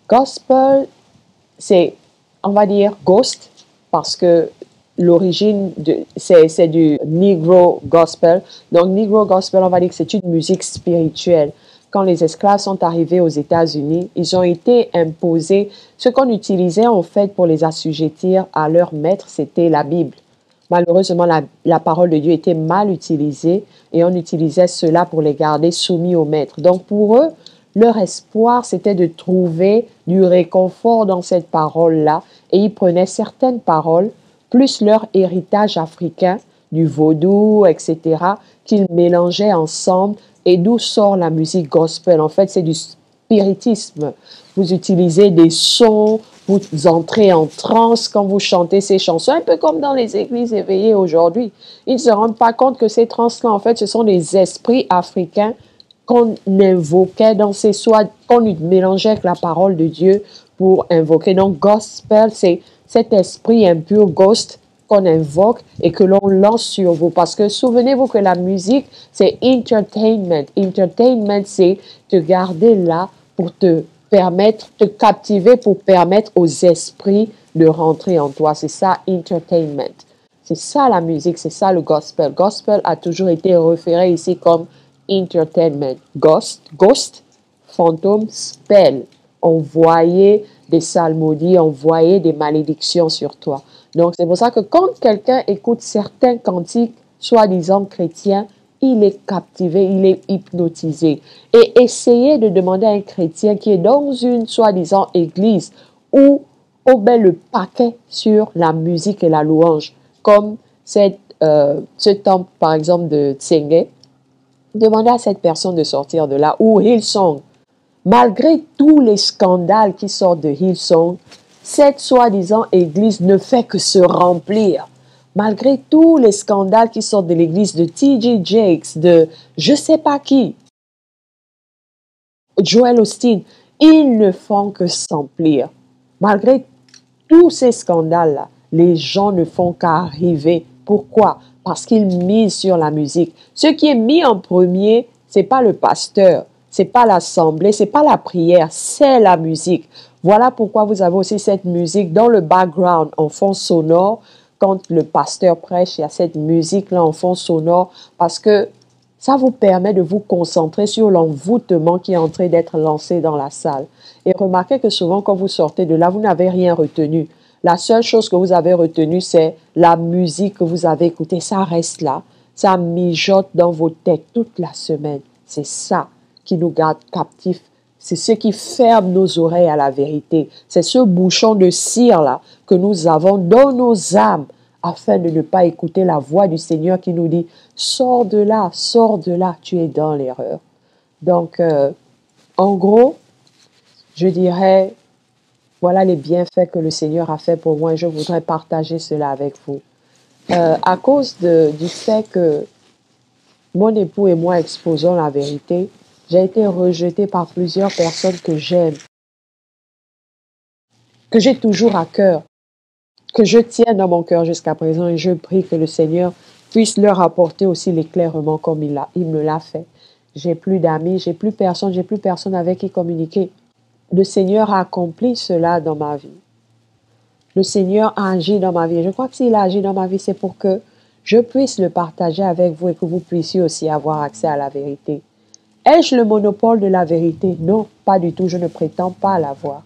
gospel, c'est, on va dire, ghost, parce que l'origine, c'est du Negro gospel. Donc, Negro gospel, on va dire que c'est une musique spirituelle. Quand les esclaves sont arrivés aux États-Unis, ils ont été imposés. Ce qu'on utilisait en fait pour les assujettir à leur maître, c'était la Bible. Malheureusement, la parole de Dieu était mal utilisée et on utilisait cela pour les garder soumis au maître. Donc, pour eux, leur espoir, c'était de trouver du réconfort dans cette parole-là et ils prenaient certaines paroles, plus leur héritage africain, du vaudou, etc., qu'ils mélangeaient ensemble et d'où sort la musique gospel. En fait, c'est du spiritisme. Vous utilisez des sons, vous entrez en transe quand vous chantez ces chansons, un peu comme dans les églises éveillées aujourd'hui. Ils ne se rendent pas compte que ces transes-là, en fait, ce sont des esprits africains qu'on invoquait dans ces soins, qu'on mélangeait avec la parole de Dieu pour invoquer. Donc, gospel, c'est cet esprit impur, ghost, qu'on invoque et que l'on lance sur vous. Parce que souvenez-vous que la musique, c'est entertainment. Entertainment, c'est te garder là pour te permettre, te captiver pour permettre aux esprits de rentrer en toi. C'est ça, entertainment. C'est ça la musique, c'est ça le gospel. Gospel a toujours été référé ici comme entertainment. Ghost, fantôme, spell. On voyait des psalmodies, on voyait des malédictions sur toi. Donc, c'est pour ça que quand quelqu'un écoute certains cantiques, soi-disant chrétiens, il est captivé, il est hypnotisé. Et essayez de demander à un chrétien qui est dans une soi-disant église où on met le paquet sur la musique et la louange, comme ce temple, par exemple, de Tsenge, demandez à cette personne de sortir de là, ou Hillsong. Malgré tous les scandales qui sortent de Hillsong, cette soi-disant église ne fait que se remplir. Malgré tous les scandales qui sortent de l'église de T.J. Jakes, de je sais pas qui, Joel Osteen, ils ne font que s'emplir. Malgré tous ces scandales-là, les gens ne font qu'arriver. Pourquoi? Parce qu'ils misent sur la musique. Ce qui est mis en premier, c'est pas le pasteur, c'est pas l'assemblée, c'est pas la prière, c'est la musique. Voilà pourquoi vous avez aussi cette musique dans le background, en fond sonore. Quand le pasteur prêche, il y a cette musique-là en fond sonore parce que ça vous permet de vous concentrer sur l'envoûtement qui est en train d'être lancé dans la salle. Et remarquez que souvent, quand vous sortez de là, vous n'avez rien retenu. La seule chose que vous avez retenue, c'est la musique que vous avez écoutée. Ça reste là. Ça mijote dans vos têtes toute la semaine. C'est ça qui nous garde captifs. C'est ce qui ferme nos oreilles à la vérité. C'est ce bouchon de cire-là que nous avons dans nos âmes afin de ne pas écouter la voix du Seigneur qui nous dit « Sors de là, tu es dans l'erreur. » Donc, en gros, je dirais, voilà les bienfaits que le Seigneur a fait pour moi et je voudrais partager cela avec vous. À cause du fait que mon époux et moi exposons la vérité, j'ai été rejetée par plusieurs personnes que j'aime, que j'ai toujours à cœur, que je tiens dans mon cœur jusqu'à présent et je prie que le Seigneur puisse leur apporter aussi l'éclairement comme il me l'a fait. J'ai plus d'amis, j'ai plus personne avec qui communiquer. Le Seigneur a accompli cela dans ma vie. Le Seigneur a agi dans ma vie. Je crois que s'il a agi dans ma vie, c'est pour que je puisse le partager avec vous et que vous puissiez aussi avoir accès à la vérité. Ai-je le monopole de la vérité? Non, pas du tout. Je ne prétends pas l'avoir.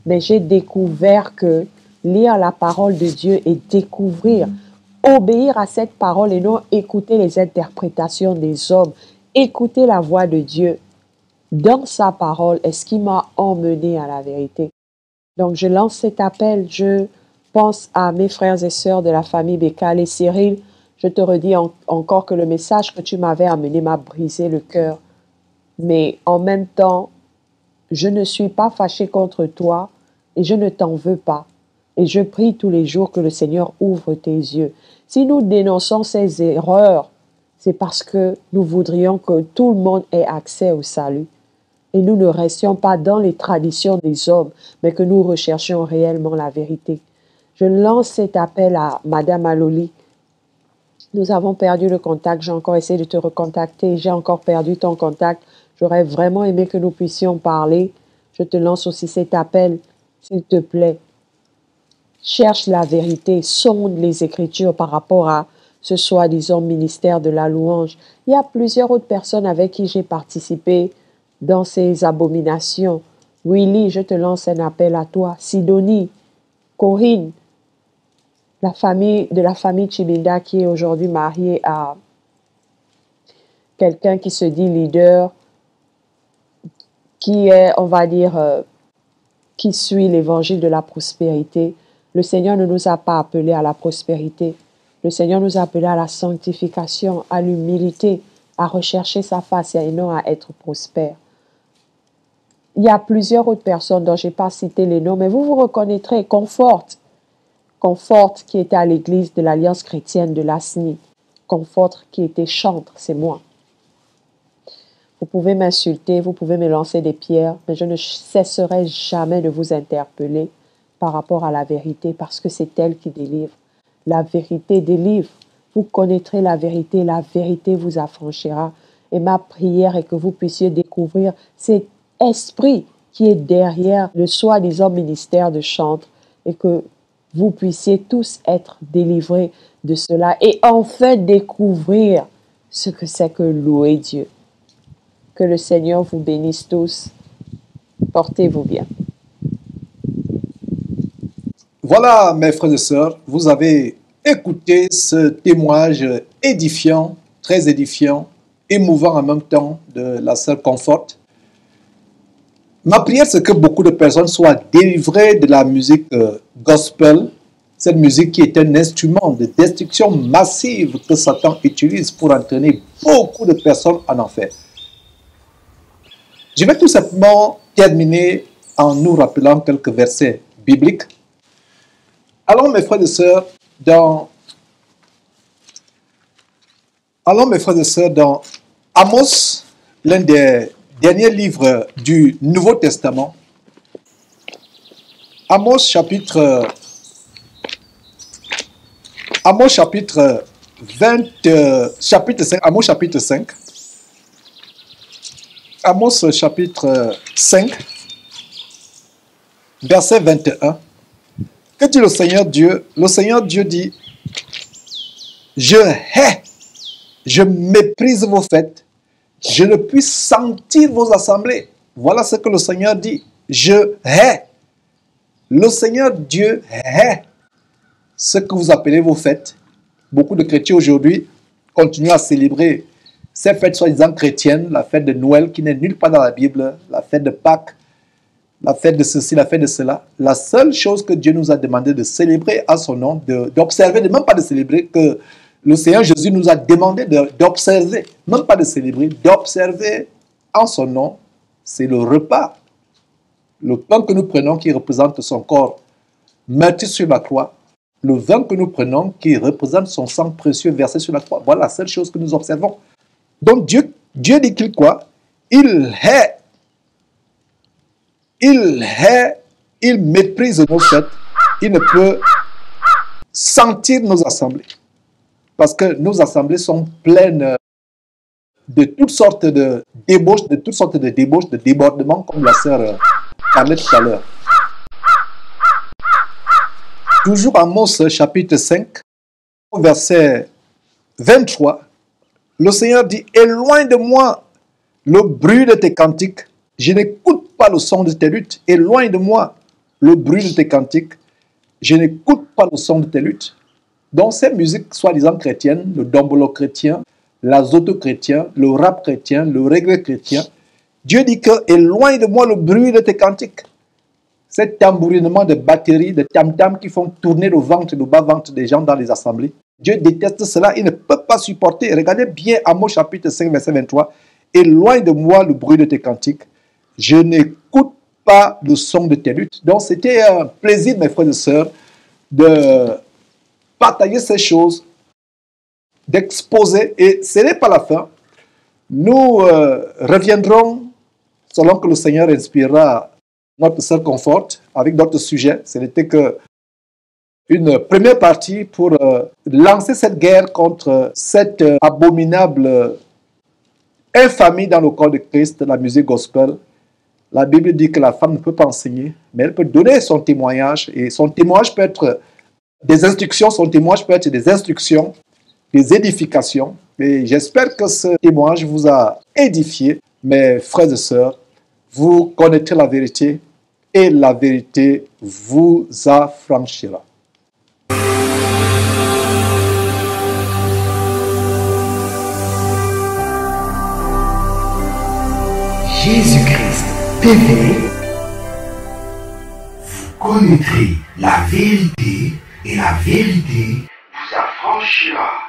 Mais j'ai découvert que lire la parole de Dieu et découvrir, obéir à cette parole et non écouter les interprétations des hommes, écouter la voix de Dieu dans sa parole est ce qui m'a emmené à la vérité. Donc, je lance cet appel. Je pense à mes frères et sœurs de la famille Bécal et Cyril. Je te redis encore que le message que tu m'avais amené m'a brisé le cœur. Mais en même temps, je ne suis pas fâché contre toi et je ne t'en veux pas. Et je prie tous les jours que le Seigneur ouvre tes yeux. Si nous dénonçons ces erreurs, c'est parce que nous voudrions que tout le monde ait accès au salut. Et nous ne restions pas dans les traditions des hommes, mais que nous recherchions réellement la vérité. Je lance cet appel à Madame Aloli. Nous avons perdu le contact. J'ai encore essayé de te recontacter. J'ai encore perdu ton contact. J'aurais vraiment aimé que nous puissions parler. Je te lance aussi cet appel, s'il te plaît. Cherche la vérité, sonde les Écritures par rapport à ce soi-disant ministère de la louange. Il y a plusieurs autres personnes avec qui j'ai participé dans ces abominations. Willy, je te lance un appel à toi. Sidonie, Corinne, de la famille Chibinda qui est aujourd'hui mariée à quelqu'un qui se dit leader, qui est, on va dire, qui suit l'évangile de la prospérité. Le Seigneur ne nous a pas appelés à la prospérité. Le Seigneur nous a appelés à la sanctification, à l'humilité, à rechercher sa face et non à être prospère. Il y a plusieurs autres personnes dont je n'ai pas cité les noms, mais vous vous reconnaîtrez. Conforte qui était à l'église de l'Alliance chrétienne de Lasny. Conforte qui était chantre, c'est moi. Vous pouvez m'insulter, vous pouvez me lancer des pierres, mais je ne cesserai jamais de vous interpeller par rapport à la vérité, parce que c'est elle qui délivre. La vérité délivre. Vous connaîtrez la vérité vous affranchira. Et ma prière est que vous puissiez découvrir cet esprit qui est derrière le soi-disant ministère de chantre et que vous puissiez tous être délivrés de cela et enfin découvrir ce que c'est que louer Dieu. Que le Seigneur vous bénisse tous. Portez-vous bien. Voilà, mes frères et sœurs, vous avez écouté ce témoignage édifiant, très édifiant, émouvant en même temps de la sœur Comfort. Ma prière, c'est que beaucoup de personnes soient délivrées de la musique gospel, cette musique qui est un instrument de destruction massive que Satan utilise pour entraîner beaucoup de personnes en enfer. Je vais tout simplement terminer en nous rappelant quelques versets bibliques. Allons, mes frères et sœurs, dans Amos, l'un des derniers livres du Nouveau Testament. Amos chapitre 5. Amos chapitre 5, verset 21. Que dit le Seigneur Dieu? Le Seigneur Dieu dit, je hais, je méprise vos fêtes, je ne puis sentir vos assemblées. Voilà ce que le Seigneur dit. Je hais. Le Seigneur Dieu hait ce que vous appelez vos fêtes. Beaucoup de chrétiens aujourd'hui continuent à célébrer ces fêtes soi-disant chrétiennes, la fête de Noël qui n'est nulle part dans la Bible, la fête de Pâques, la fête de ceci, la fête de cela. La seule chose que Dieu nous a demandé de célébrer à son nom, d'observer, même pas de célébrer, que le Seigneur Jésus nous a demandé d'observer, même pas de célébrer, d'observer en son nom, c'est le repas. Le pain que nous prenons qui représente son corps meurtri sur la croix, le vin que nous prenons qui représente son sang précieux versé sur la croix. Voilà la seule chose que nous observons. Donc Dieu dit qu'il quoi? Il hait, il méprise nos fêtes, il ne peut sentir nos assemblées. Parce que nos assemblées sont pleines de toutes sortes de débauches, de débordements, comme la sœur parlait tout à l'heure. Toujours Amos chapitre 5, verset 23, le Seigneur dit, éloigne de moi le bruit de tes cantiques, je n'écoute pas le son de tes luttes, éloigne de moi le bruit de tes cantiques, je n'écoute pas le son de tes luttes. Donc ces musiques soi-disant chrétiennes, le dombolo chrétien, l'azoto chrétien, le rap chrétien, le reggae chrétien, Dieu dit que éloigne de moi le bruit de tes cantiques. Cet tambourinement de batterie, de tam-tam qui font tourner le ventre et le bas-ventre des gens dans les assemblées. Dieu déteste cela, il ne peut pas supporter. Regardez bien Amos chapitre 5, verset 23. éloigne de moi le bruit de tes cantiques. Je n'écoute pas le son de tes luttes. Donc, c'était un plaisir, mes frères et sœurs, de partager ces choses, d'exposer. Et ce n'est pas la fin. Nous reviendrons, selon que le Seigneur inspirera notre sœur Confort, avec d'autres sujets. Ce n'était que une première partie pour lancer cette guerre contre cette abominable infamie dans le corps de Christ, la musique gospel. La Bible dit que la femme ne peut pas enseigner, mais elle peut donner son témoignage. Et son témoignage peut être des instructions, son témoignage peut être des instructions, des édifications. Et j'espère que ce témoignage vous a édifié, mes frères et sœurs. Vous connaîtrez la vérité et la vérité vous affranchira. Jésus-Christ TV, vous connaîtrez la vérité et la vérité vous affranchira.